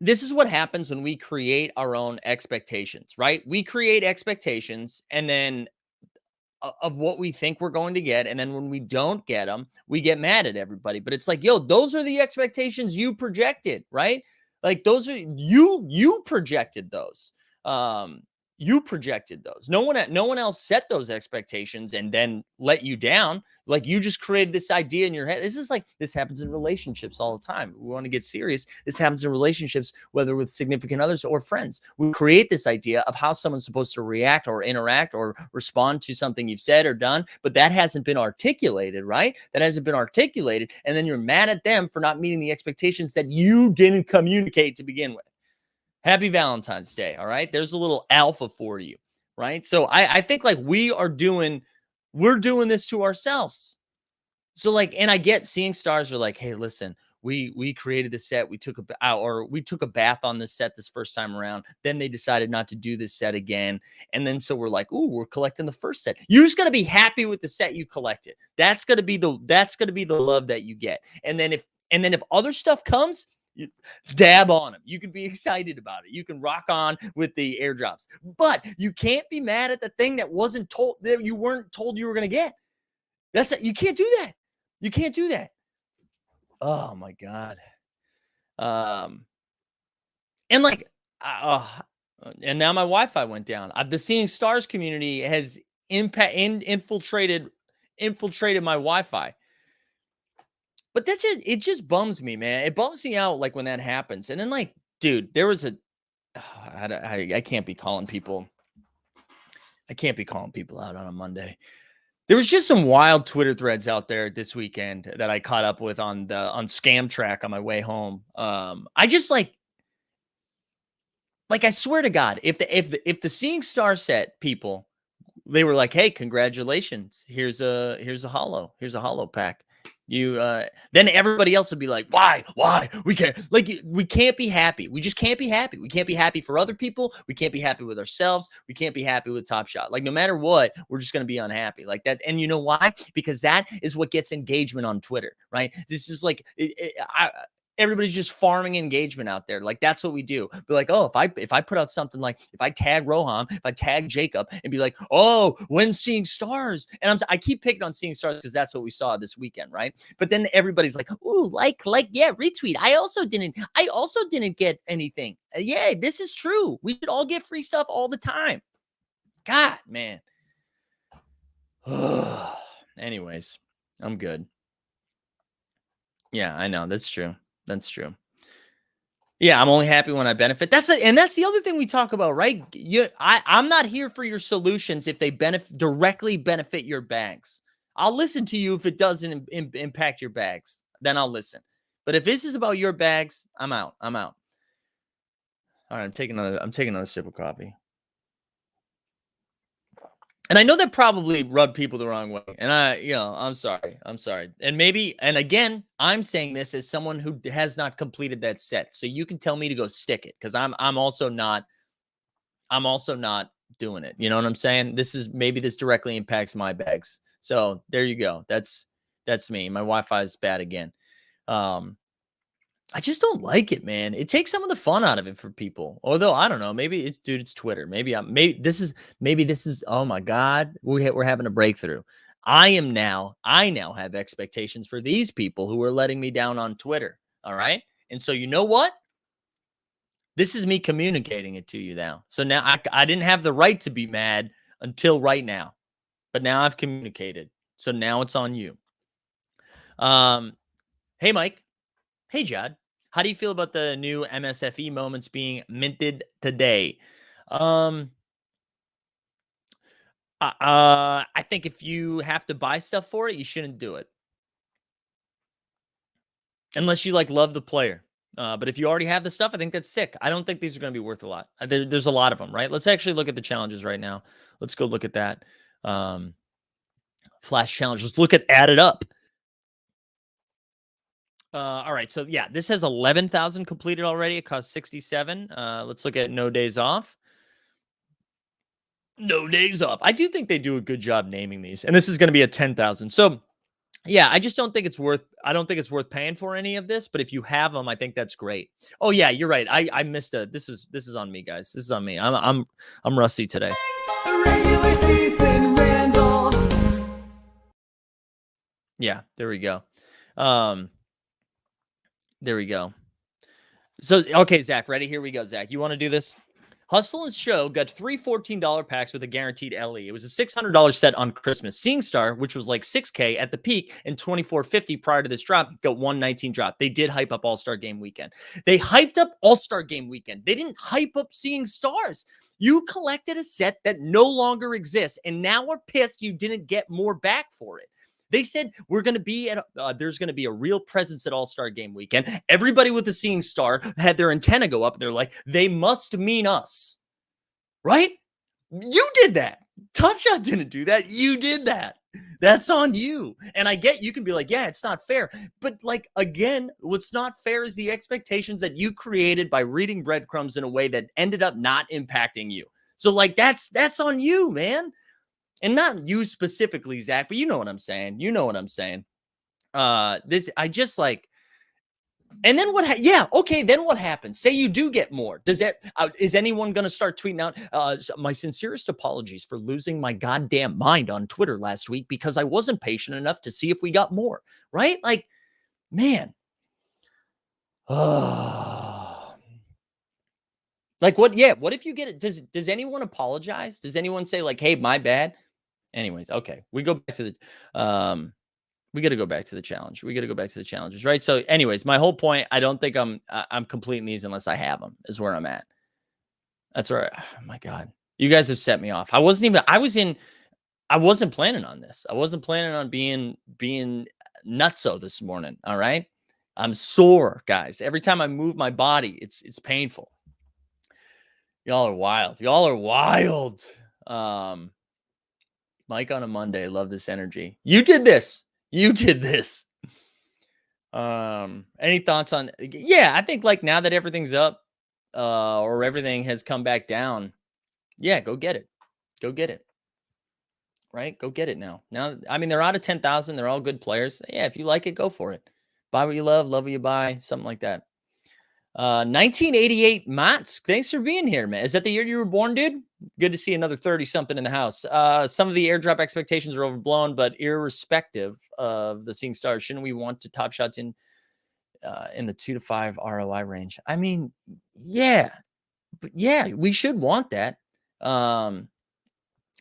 This is what happens when we create our own expectations, right? We create expectations and then of what we think we're going to get. And then when we don't get them, we get mad at everybody. But it's like, yo, those are the expectations you projected, right? Like those are you projected those. You projected those. No one else set those expectations and then let you down. Like you just created this idea in your head. This happens in relationships all the time. We want to get serious. This happens in relationships, whether with significant others or friends. We create this idea of how someone's supposed to react or interact or respond to something you've said or done, but that hasn't been articulated, right? That hasn't been articulated. And then you're mad at them for not meeting the expectations that you didn't communicate to begin with. Happy Valentine's Day. All right. There's a little alpha for you. Right. So I think like we're doing this to ourselves. So like, and I get Seeing Stars are like, hey, listen, we created this set. We took a bath on this set this first time around. Then they decided not to do this set again. And then so we're like, ooh, we're collecting the first set. You're just gonna be happy with the set you collected. That's gonna be the love that you get. And then if other stuff comes, you dab on them. You can be excited about it. You can rock on with the airdrops, but you can't be mad at the thing that you weren't told you were going to get. You can't do that. You can't do that. Oh my God. And like, and now my Wi-Fi went down. The Seeing Stars community has infiltrated my Wi-Fi. But it just bums me, man. It bums me out like when that happens. And then like, dude, there was I can't be calling people. I can't be calling people out on a Monday. There was just some wild Twitter threads out there this weekend that I caught up with on Scam Track on my way home. I just like I swear to God, if the Seeing Star set people, they were like, hey, congratulations. Here's a holo pack. Then everybody else would be like, why we can't be happy. We just can't be happy. We can't be happy for other people. We can't be happy with ourselves. We can't be happy with Top Shot. Like no matter what, we're just going to be unhappy like that. And you know why? Because that is what gets engagement on Twitter, right? This is like, everybody's just farming engagement out there. Like that's what we do. Be like, oh, if I put out something like if I tag Roham, if I tag Jacob, and be like, oh, when Seeing Stars, and I keep picking on Seeing Stars because that's what we saw this weekend, right? But then everybody's like, ooh, like, yeah, retweet. I also didn't get anything. Yeah, this is true. We should all get free stuff all the time. God, man. Anyways, I'm good. Yeah, I know. That's true. That's true. Yeah, I'm only happy when I benefit. That's the other thing we talk about, right? I'm not here for your solutions if they directly benefit your bags. I'll listen to you if it doesn't impact your bags. Then I'll listen. But if this is about your bags, I'm out. I'm out. All right, I'm taking another sip of coffee. And I know that probably rubbed people the wrong way. And I'm sorry. And again, I'm saying this as someone who has not completed that set. So you can tell me to go stick it because I'm also not doing it. You know what I'm saying? Maybe this directly impacts my bags. So there you go. That's me. My Wi-Fi is bad again. I just don't like it, man. It takes some of the fun out of it for people. Although I don't know, maybe it's Twitter. Maybe this is. Oh my God, we're having a breakthrough. I now have expectations for these people who are letting me down on Twitter. All right, and so you know what? This is me communicating it to you now. So now I didn't have the right to be mad until right now, but now I've communicated. So now it's on you. Hey Mike. Hey, Jad, how do you feel about the new MSFE moments being minted today? I think if you have to buy stuff for it, you shouldn't do it. Unless you love the player. But if you already have the stuff, I think that's sick. I don't think these are going to be worth a lot. There's a lot of them, right? Let's actually look at the challenges right now. Let's go look at that. Flash challenge. Let's look at add it up. All right, so yeah, this has 11,000 completed already. It costs 67. Let's look at no days off. No days off. I do think they do a good job naming these, and this is going to be a 10,000. So yeah, I just don't think it's worth. I don't think it's worth paying for any of this. But if you have them, I think that's great. Oh yeah, you're right. I missed a. This is on me, guys. This is on me. I'm rusty today. Regular season Randall. Yeah, there we go. There we go. So, okay, Zach, ready? Here we go, Zach. You want to do this? Hustle and Show got 3 $14 packs with a guaranteed LE. It was a $600 set on Christmas. Seeing Star, which was like $6K at the peak and $24.50 prior to this drop, got $119 drop. They did hype up All-Star Game Weekend. They hyped up All-Star Game Weekend. They didn't hype up Seeing Stars. You collected a set that no longer exists, and now we're pissed you didn't get more back for it. They said we're going to be at there's going to be a real presence at All-Star Game Weekend. Everybody with the Seeing Star had their antenna go up. And they're like, they must mean us, right? You did that. Tough Shot didn't do that. You did that. That's on you. And I get you can be like, yeah, it's not fair. But again, what's not fair is the expectations that you created by reading breadcrumbs in a way that ended up not impacting you. So that's on you, man. And not you specifically, Zach, but you know what I'm saying. You know what I'm saying. And then what? Yeah, okay. Then what happens? Say you do get more. Is anyone going to start tweeting out? My sincerest apologies for losing my goddamn mind on Twitter last week because I wasn't patient enough to see if we got more. Right? Man. What? Yeah. What if you get it? Does anyone apologize? Does anyone say hey, my bad? Anyways, okay. We go back to the we got to go back to the challenge. We got to go back to the challenges, right? So anyways, my whole point, I don't think I'm completing these unless I have them is where I'm at. That's where oh my God. You guys have set me off. I wasn't planning on this. I wasn't planning on being nutso this morning, all right? I'm sore, guys. Every time I move my body, it's painful. Y'all are wild. Y'all are wild. Mike on a Monday. Love this energy. You did this. You did this. Any thoughts on? Yeah, I think now that everything's up, or everything has come back down. Yeah, go get it. Go get it. Right? Go get it now. Now, I mean, they're out of 10,000. They're all good players. Yeah, if you like it, go for it. Buy what you love what you buy, something like that. 1988 Mats, thanks for being here, man. Is that the year you were born, dude? Good to see another 30-something in the house. Some of the airdrop expectations are overblown, but irrespective of the seeing stars, shouldn't we want to top shots in the 2 to 5 ROI range? I mean, yeah, but yeah, we should want that.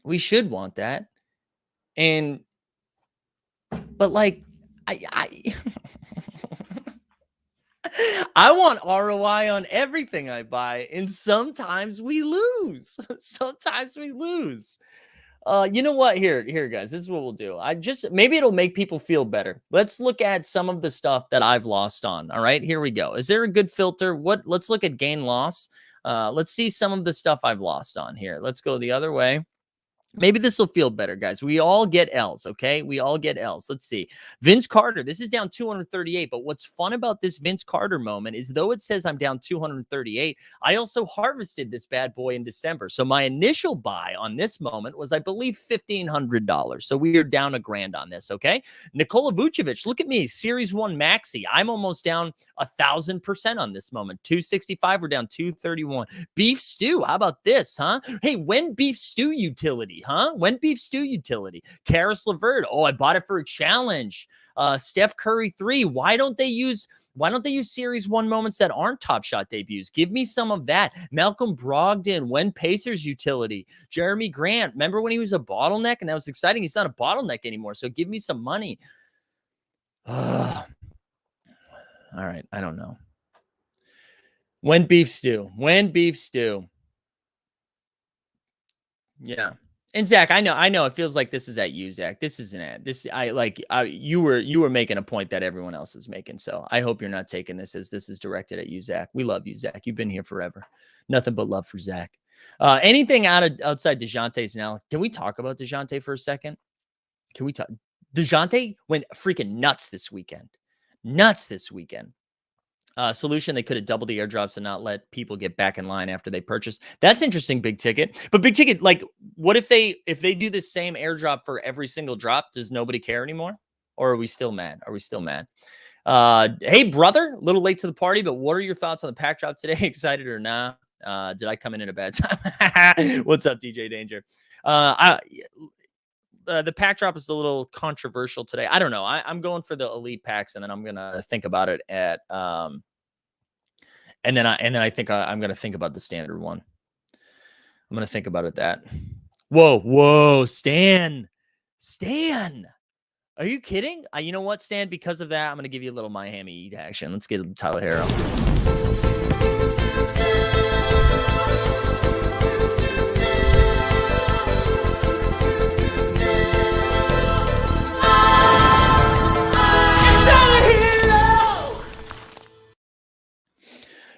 We should want that. But like, I I want ROI on everything I buy, and sometimes we lose. Sometimes we lose. You know what? Here, guys. This is what we'll do. Maybe it'll make people feel better. Let's look at some of the stuff that I've lost on. All right, here we go. Is there a good filter? Let's look at gain loss. Let's see some of the stuff I've lost on here. Let's go the other way. Maybe this will feel better, guys. We all get L's, okay? We all get L's. Let's see. Vince Carter, this is down 238, but what's fun about this Vince Carter moment is though it says I'm down 238, I also harvested this bad boy in December. So my initial buy on this moment was, I believe, $1,500. So we are down $1,000 on this, okay? Nikola Vucevic, look at me, Series 1 Maxi. I'm almost down 1,000% on this moment. 265, we're down 231. Beef stew, how about this, huh? Hey, when beef stew utility, huh? When beef stew utility. Karis LeVert, oh, I bought it for a challenge. Steph Curry 3. Why don't they use Series 1 moments that aren't Top Shot debuts? Give me some of that. Malcolm Brogdon, when Pacers utility. Jeremy Grant, remember when he was a bottleneck and that was exciting? He's not a bottleneck anymore. So give me some money. All right, I don't know. When beef stew. Yeah. And Zach, I know it feels like this is at you, Zach. This isn't at you were making a point that everyone else is making. So I hope you're not taking this as this is directed at you, Zach. We love you, Zach. You've been here forever. Nothing but love for Zach. Anything outside DeJounte's now? Can we talk about DeJounte for a second? Can we talk? DeJounte went freaking nuts this weekend. Solution, they could have doubled the airdrops and not let people get back in line after they purchase. That's interesting, Big Ticket. But Big Ticket, like, what if they do the same airdrop for every single drop? Does nobody care anymore? Or are we still mad? Hey, brother, a little late to the party, but what are your thoughts on the pack drop today? Excited or not? Did I come in a bad time? What's up, DJ Danger? The pack drop is a little controversial today. I don't know. I'm going for the elite packs, and then I'm gonna think about it at and then I think I'm gonna think about the standard one. I'm gonna think about it that. Whoa, Stan. Are you kidding? You know what, Stan? Because of that, I'm gonna give you a little Miami Heat action. Let's get Tyler Hero.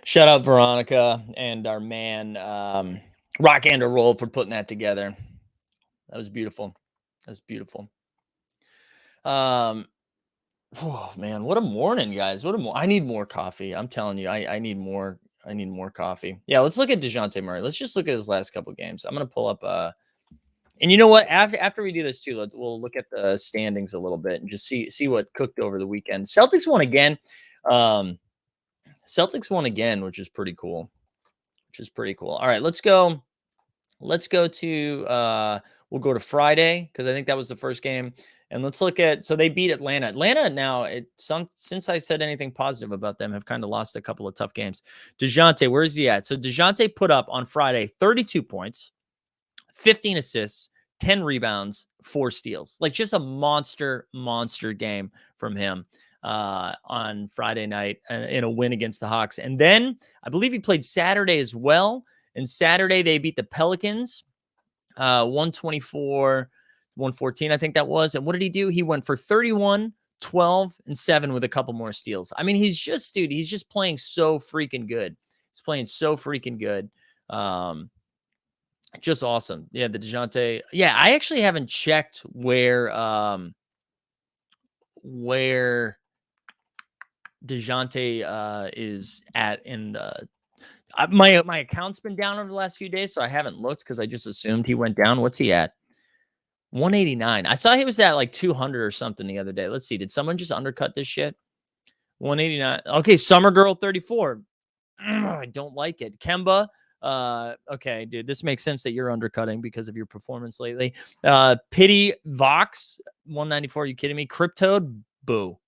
Shout out Veronica and our man Rock and Roll for putting that together. That was beautiful. Oh man, what a morning, guys. I need more coffee. I'm telling you, I need more coffee. Yeah, let's look at DeJounte Murray. Let's just look at his last couple games. I'm gonna pull up and you know what? After we do this too, we'll look at the standings a little bit and just see what cooked over the weekend. Celtics won again. Which is pretty cool. All right, let's go to we'll go to Friday because I think that was the first game. And let's look at, so they beat Atlanta. Atlanta now, since I said anything positive about them, have kind of lost a couple of tough games. DeJounte, where's he at? So DeJounte put up on Friday 32 points, 15 assists, 10 rebounds, 4 steals. Like just a monster game from him on Friday night in a win against the Hawks. And then I believe he played Saturday as well. And Saturday they beat the Pelicans 124-114, I think that was. And what did he do? He went for 31, 12, and 7 with a couple more steals. I mean, he's just playing so freaking good. Just awesome. Yeah, the DeJounte. Yeah, I actually haven't checked where DeJounte is at in the my account's been down over the last few days, so I haven't looked because I just assumed he went down. What's he at? 189. I saw he was at like 200 or something the other day. Let's see. Did someone just undercut this shit? 189. Okay, Summer Girl 34. I don't like it. Kemba. Okay, dude, this makes sense that you're undercutting because of your performance lately. Pity Vox 194. You kidding me? Cryptoad. Boo.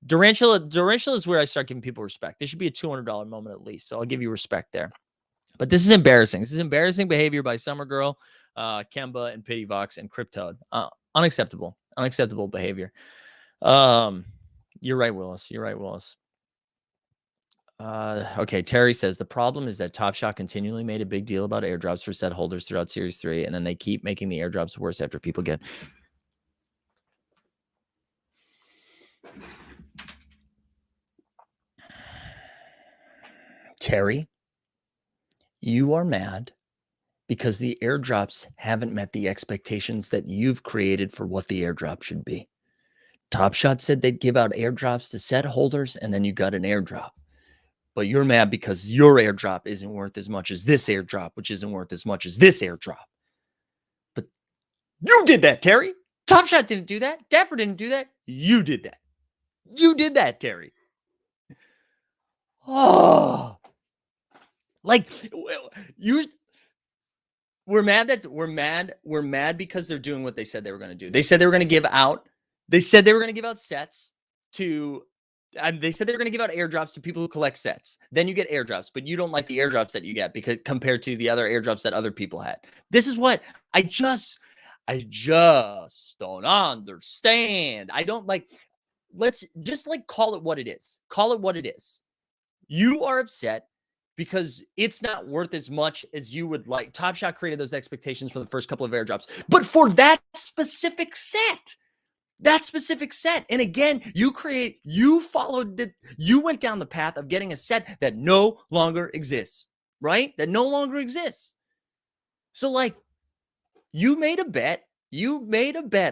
Durantula is where I start giving people respect. This should be a $200 moment at least. So I'll give you respect there. But this is embarrassing. This is embarrassing behavior by Summer Girl, Kemba, and Pity Vox and Cryptoad. Unacceptable. Unacceptable behavior. You're right, Willis. Okay, Terry says the problem is that Top Shot continually made a big deal about airdrops for set holders throughout Series 3, and then they keep making the airdrops worse after people get. Terry, you are mad because the airdrops haven't met the expectations that you've created for what the airdrop should be. Top Shot said they'd give out airdrops to set holders, and then you got an airdrop. But you're mad because your airdrop isn't worth as much as this airdrop, which isn't worth as much as this airdrop. But you did that, Terry. Top Shot didn't do that. Dapper didn't do that. You did that. You did that, Terry. Oh, like we're mad because they're doing what they said they were going to do. They said they were going to give out. They said they were going to give out sets to. They said they were going to give out airdrops to people who collect sets. Then you get airdrops, but you don't like the airdrops that you get because compared to the other airdrops that other people had. This is what I just don't understand. I don't like. Let's just like call it what it is. Call it what it is. You are upset because it's not worth as much as you would like. Top Shot created those expectations for the first couple of airdrops, but for that specific set. And again, you went down the path of getting a set that no longer exists, right? That no longer exists. So like you made a bet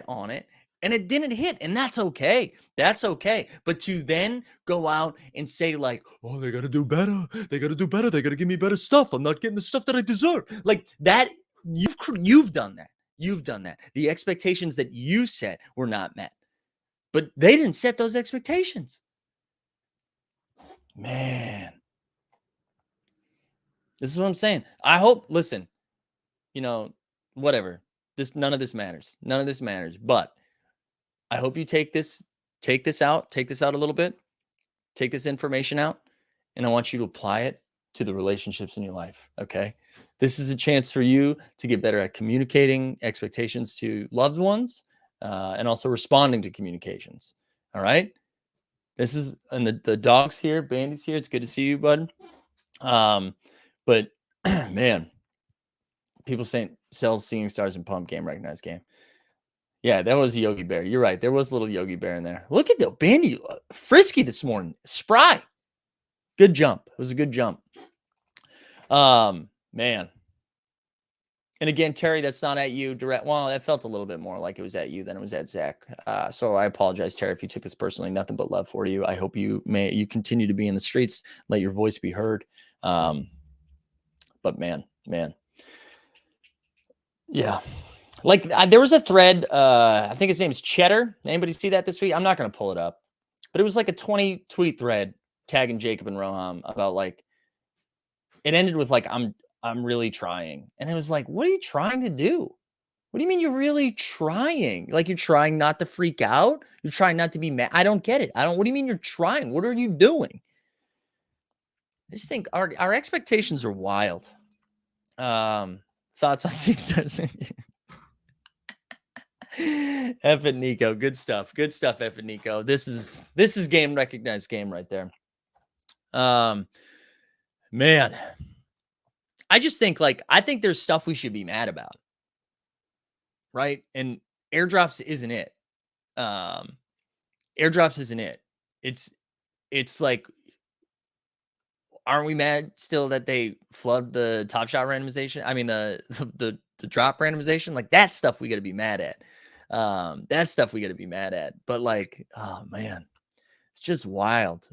on it and it didn't hit, and that's okay. But to then go out and say like, oh, they got to do better. They got to give me better stuff. I'm not getting the stuff that I deserve. Like that, you've done that. The expectations that you set were not met, but they didn't set those expectations. Man, this is what I'm saying. I hope, listen, whatever. None of this matters. But I hope you take this out a little bit, take this information out, and I want you to apply it to the relationships in your life. Okay. This is a chance for you to get better at communicating expectations to loved ones and also responding to communications. All right. This is, and the dog's here, Bandy's here. It's good to see you, bud. But man, people saying sells seeing stars and pump game, recognized game. Yeah, that was a Yogi Bear. You're right. There was a little Yogi Bear in there. Look at the Bandy, frisky this morning. Spry. Good jump. It was a good jump. Man. And again, Terry, that's not at you direct. Well, that felt a little bit more like it was at you than it was at Zach. So I apologize, Terry, if you took this personally. Nothing but love for you. I hope you continue to be in the streets, let your voice be heard. But man. Yeah. Like there was a thread, I think his name's Cheddar. Anybody see that this week? I'm not going to pull it up, but it was like a 20 tweet thread tagging Jacob and Roham about like, it ended with like, I'm really trying. And it was like, what are you trying to do? What do you mean you're really trying? Like you're trying not to freak out? You're trying not to be mad? I don't get it. What do you mean you're trying? What are you doing? I just think our expectations are wild. Thoughts on Sixers? F and Nico. Good stuff. F and Nico. This is game recognized game right there. Man. I just think I think there's stuff we should be mad about. Right? And airdrops isn't it. Airdrops isn't it. It's like, aren't we mad still that they flood the Top Shot randomization? I mean the drop randomization? Like that stuff we got to be mad at. But like, oh man, it's just wild.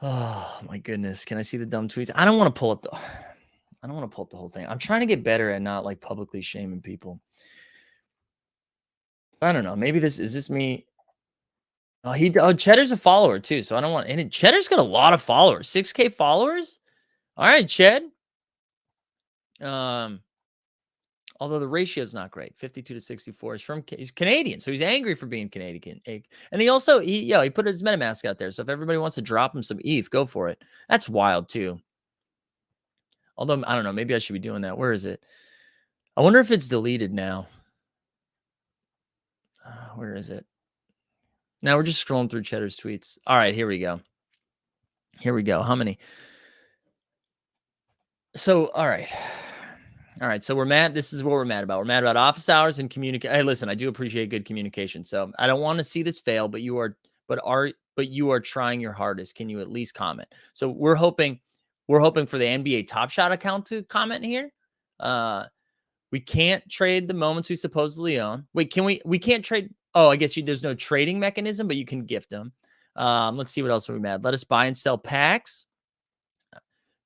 Oh my goodness. Can I see the dumb tweets? I don't want to pull up the whole thing. I'm trying to get better at not like publicly shaming people. I don't know. Maybe is this me? Cheddar's a follower too, so I don't want. And Cheddar's got a lot of followers, 6K followers. All right, Ched. Although the ratio is not great, 52 to 64. He's Canadian, so he's angry for being Canadian. And he also he put his MetaMask out there. So if everybody wants to drop him some ETH, go for it. That's wild too. Although I don't know, maybe I should be doing that. Where is it? I wonder if it's deleted now. Where is it? Now we're just scrolling through Cheddar's tweets. All right, here we go. Here we go. How many? So, all right. All right. So we're mad. This is what we're mad about. We're mad about office hours and communicate. Hey, listen, I do appreciate good communication. So I don't want to see this fail, but you are trying your hardest. Can you at least comment? So we're hoping for the NBA Top Shot account to comment here. We can't trade the moments we supposedly own. Wait, can we? We can't trade. Oh, I guess there's no trading mechanism, but you can gift them. Let's see what else are we mad. Let us buy and sell packs.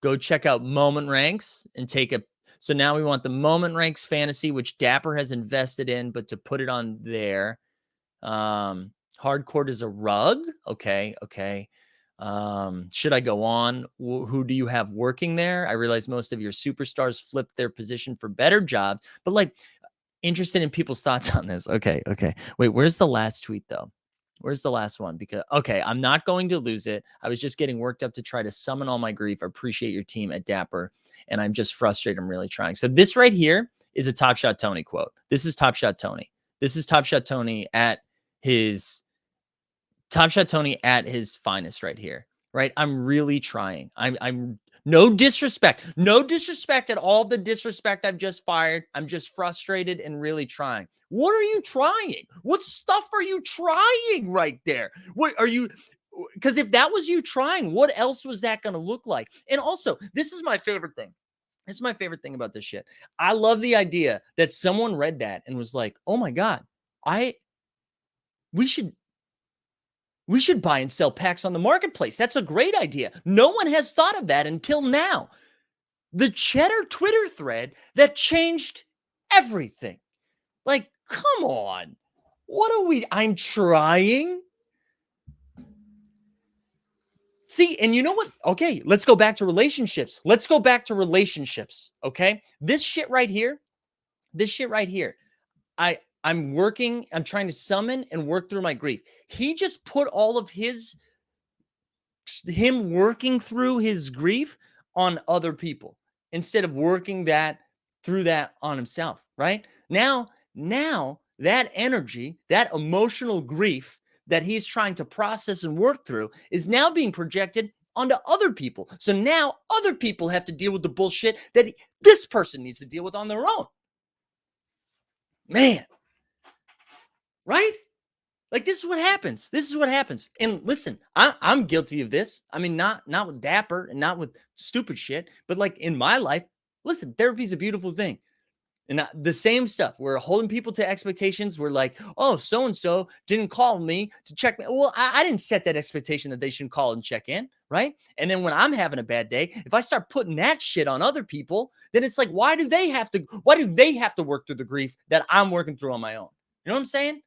Go check out Moment Ranks and take a. So now we want the Moment Ranks Fantasy, which Dapper has invested in, but to put it on there. Hardcourt is a rug. Okay. Should I go on? Who do you have working there? I realize most of your superstars flipped their position for better jobs, but like interested in people's thoughts on this. Okay. Wait, where's the last tweet though? Where's the last one? Because, okay, I'm not going to lose it. I was just getting worked up to try to summon all my grief. I appreciate your team at Dapper, and I'm just frustrated. I'm really trying. So this right here is a Top Shot Tony quote. This is Top Shot Tony. This is Top Shot Tony at his finest right here, right? I'm really trying. I'm no disrespect at all. The disrespect I've just fired. I'm just frustrated and really trying. What are you trying? What stuff are you trying right there? What are you? Because if that was you trying, what else was that going to look like? And also, this is my favorite thing. This is my favorite thing about this shit. I love the idea that someone read that and was like, oh my God, we should buy and sell packs on the marketplace. That's a great idea. No one has thought of that until now. The Cheddar Twitter thread that changed everything. Like, come on. What are we? I'm trying. See, and you know what? Okay, let's go back to relationships. Okay? This shit right here. I'm trying to summon and work through my grief. He just put all of him working through his grief on other people instead of working through that on himself, right? Now that energy, that emotional grief that he's trying to process and work through is now being projected onto other people. So now other people have to deal with the bullshit that this person needs to deal with on their own. Man. Right? Like, this is what happens. And listen, I'm guilty of this. I mean, not with Dapper and not with stupid shit, but like in my life, listen, therapy is a beautiful thing. And the same stuff. We're holding people to expectations. We're like, oh, so-and-so didn't call me to check me. Well, I didn't set that expectation that they shouldn't call and check in, right? And then when I'm having a bad day, if I start putting that shit on other people, then it's like, why do they have to work through the grief that I'm working through on my own? You know what I'm saying?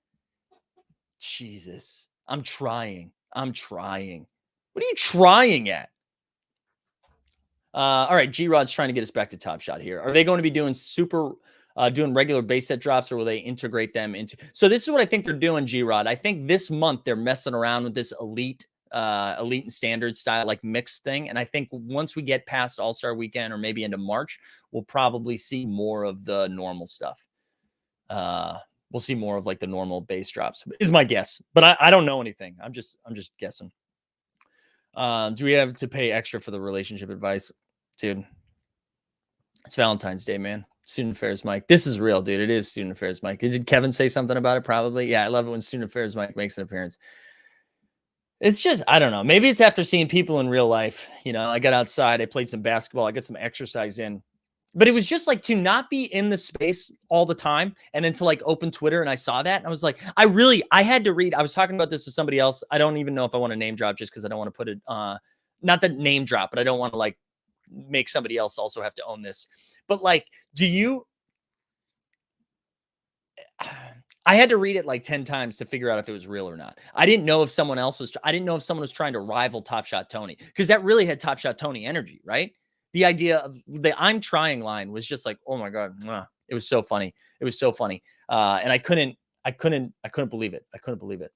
Jesus, I'm trying. What are you trying at? All right, G-Rod's trying to get us back to Top Shot here. Are they going to be doing doing regular base set drops, or will they integrate them into? So this is what I think they're doing, G-Rod. I think this month they're messing around with this elite and standard style, like mixed thing. And I think once we get past All-Star Weekend or maybe into March, we'll probably see more of the normal stuff. We'll see more of like the normal base drops is my guess, but I don't know anything. I'm just guessing. Do we have to pay extra for the relationship advice? Dude, it's Valentine's Day, man. Student Affairs Mike. This is real, dude. It is Student Affairs Mike. Did Kevin say something about it? Probably. Yeah, I love it when Student Affairs Mike makes an appearance. It's just, I don't know. Maybe it's after seeing people in real life. You know, I got outside, I played some basketball, I got some exercise in. But it was just like to not be in the space all the time and then to like open Twitter and I saw that and I was like, I had to read. I was talking about this with somebody else. I don't even know if I want to name drop just because I don't want to put it, not the name drop, but I don't want to like make somebody else also have to own this. But like, I had to read it like 10 times to figure out if it was real or not. I didn't know if someone was trying to rival Top Shot Tony, because that really had Top Shot Tony energy, right? The idea of the I'm trying line was just like, oh my God, it was so funny. It was so funny. And I couldn't believe it. I couldn't believe it.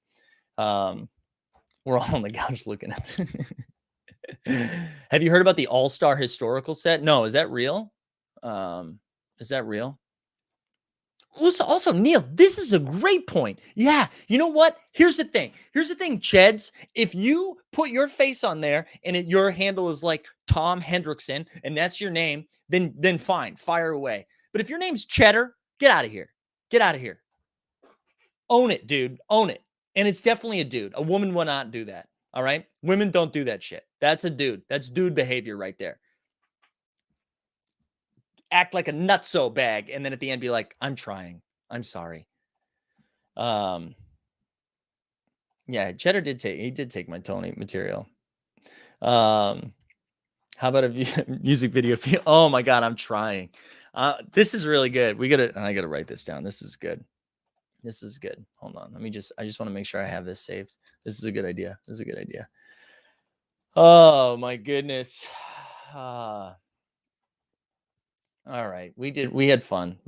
We're all on the couch looking at Have you heard about the All Star historical set? No, is that real? Is that real? Also, Neil, this is a great point. Yeah, you know what? Here's the thing, Cheds. If you put your face on there and your handle is like Tom Hendrickson and that's your name, then fine, fire away. But if your name's Cheddar, get out of here. Get out of here. Own it, dude. Own it. And it's definitely a dude. A woman will not do that. All right? Women don't do that shit. That's a dude. That's dude behavior right there. Act like a nutso bag, and then at the end be like, I'm trying. I'm sorry. Yeah, Cheddar did take my Tony material. How about a music video? Oh my God, I'm trying. This is really good. I gotta write this down. This is good. This is good. Hold on. I just want to make sure I have this saved. This is a good idea. This is a good idea. Oh my goodness. All right. We had fun.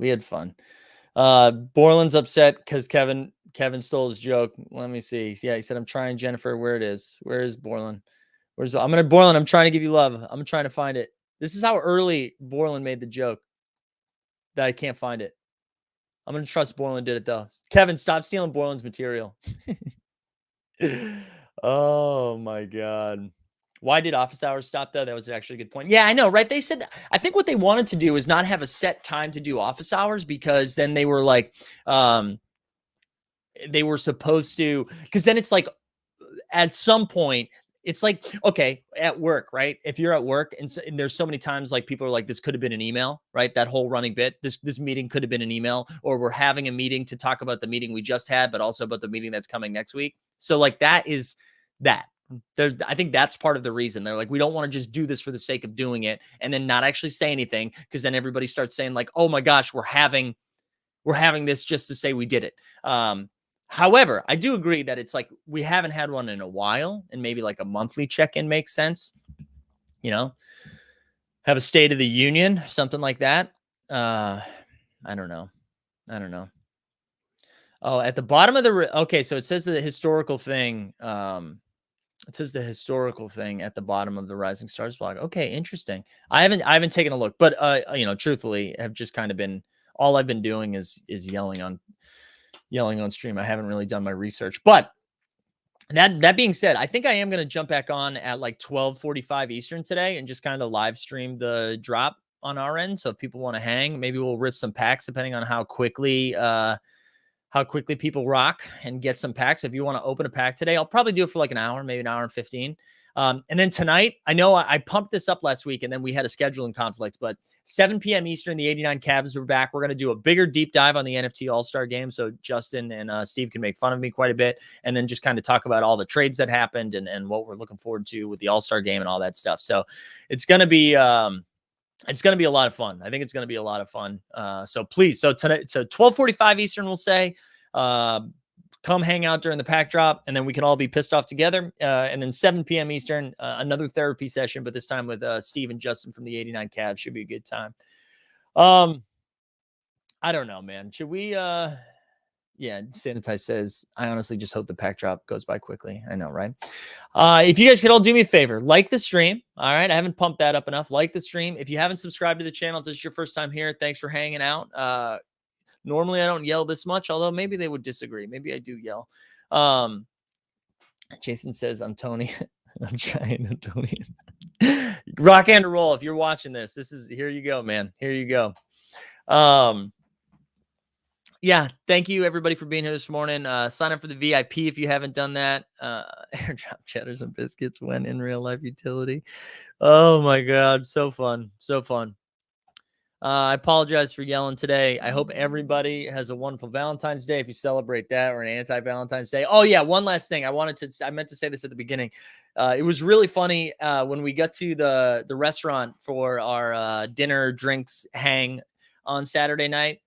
Borland's upset because Kevin stole his joke. Let me see. Yeah, he said, I'm trying, Jennifer. Where it is. Where is Borland? Borland, I'm trying to give you love. I'm trying to find it. This is how early Borland made the joke that I can't find it. I'm going to trust Borland did it though. Kevin, stop stealing Borland's material. Oh my God. Why did office hours stop though? That was actually a good point. Yeah, I know, right? They said, I think what they wanted to do is not have a set time to do office hours, because then they were like, they were supposed to, because then it's like, at some point, it's like, okay, at work, right? If you're at work and there's so many times like people are like, this could have been an email, right? That whole running bit, this meeting could have been an email, or we're having a meeting to talk about the meeting we just had, but also about the meeting that's coming next week. So like that is that. I think that's part of the reason they're like, we don't want to just do this for the sake of doing it and then not actually say anything, because then everybody starts saying like, oh my gosh, we're having this just to say we did it. However, I do agree that it's like we haven't had one in a while, and maybe like a monthly check-in makes sense. You know, have a State of the Union, something like that. I don't know. Oh, at the bottom of the okay, so it says the historical thing. It says the historical thing at the bottom of the Rising Stars blog. Okay, interesting. I haven't taken a look, but truthfully, have just kind of been, all I've been doing is yelling on stream. I haven't really done my research. But that being said, I think I am going to jump back on at like 12:45 Eastern today and just kind of live stream the drop on our end. So if people want to hang, maybe we'll rip some packs depending on how quickly people rock and get some packs. If you want to open a pack today, I'll probably do it for like an hour, maybe an hour and 15. And then tonight, I know I pumped this up last week and then we had a scheduling conflict, but 7 p.m. Eastern, the 89 Cavs are back. We're going to do a bigger deep dive on the NFT All Star game. So Justin and Steve can make fun of me quite a bit, and then just kind of talk about all the trades that happened and what we're looking forward to with the All Star game and all that stuff. So it's going to be, a lot of fun. I think it's going to be a lot of fun. So please, so tonight, so 12:45 Eastern, we'll say, come hang out during the pack drop, and then we can all be pissed off together. And then 7 p.m. Eastern, another therapy session, but this time with Steve and Justin from the 89 Cavs. Should be a good time. I don't know, man. Should we? Yeah, Sanitize says, I honestly just hope the pack drop goes by quickly. I know, right? If you guys could all do me a favor, like the stream. All right, I haven't pumped that up enough. Like the stream. If you haven't subscribed to the channel, if this is your first time here, thanks for hanging out. Normally I don't yell this much, although maybe they would disagree. Maybe I do yell. Jason says, I'm Tony. I'm trying to Tony. Rock and roll. If you're watching this, here you go, man. Here you go. Yeah, thank you everybody for being here this morning. Sign up for the VIP if you haven't done that. Airdrop cheddars and biscuits when in real life utility. Oh my God, so fun. So fun. I apologize for yelling today. I hope everybody has a wonderful Valentine's Day if you celebrate that, or an anti-Valentine's Day. Oh yeah, one last thing. I meant to say this at the beginning. It was really funny when we got to the restaurant for our dinner, drinks, hang. on Saturday night.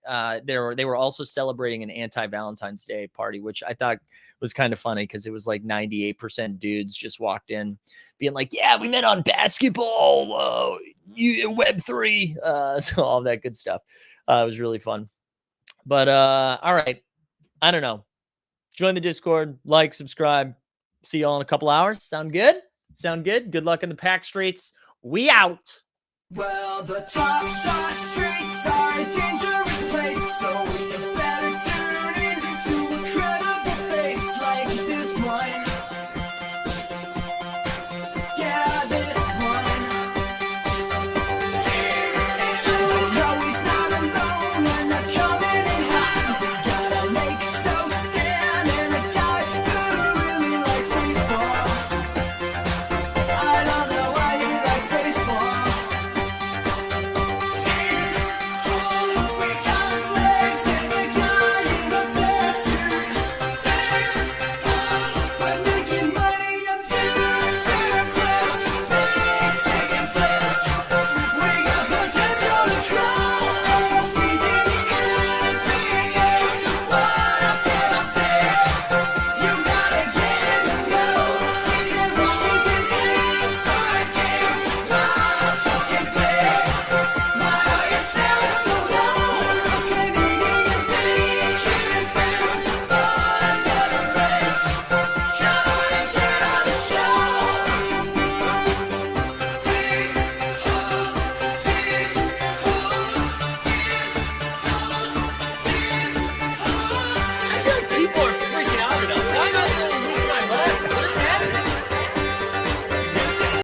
They were also celebrating an anti-Valentine's Day party, which I thought was kind of funny because it was like 98% dudes just walked in being like, yeah, we met on basketball, Web3, so all that good stuff. It was really fun. But all right, I don't know. Join the Discord, like, subscribe. See y'all in a couple hours. Sound good? Sound good? Good luck in the pack streets. We out. Well, the top star streets are dangerous.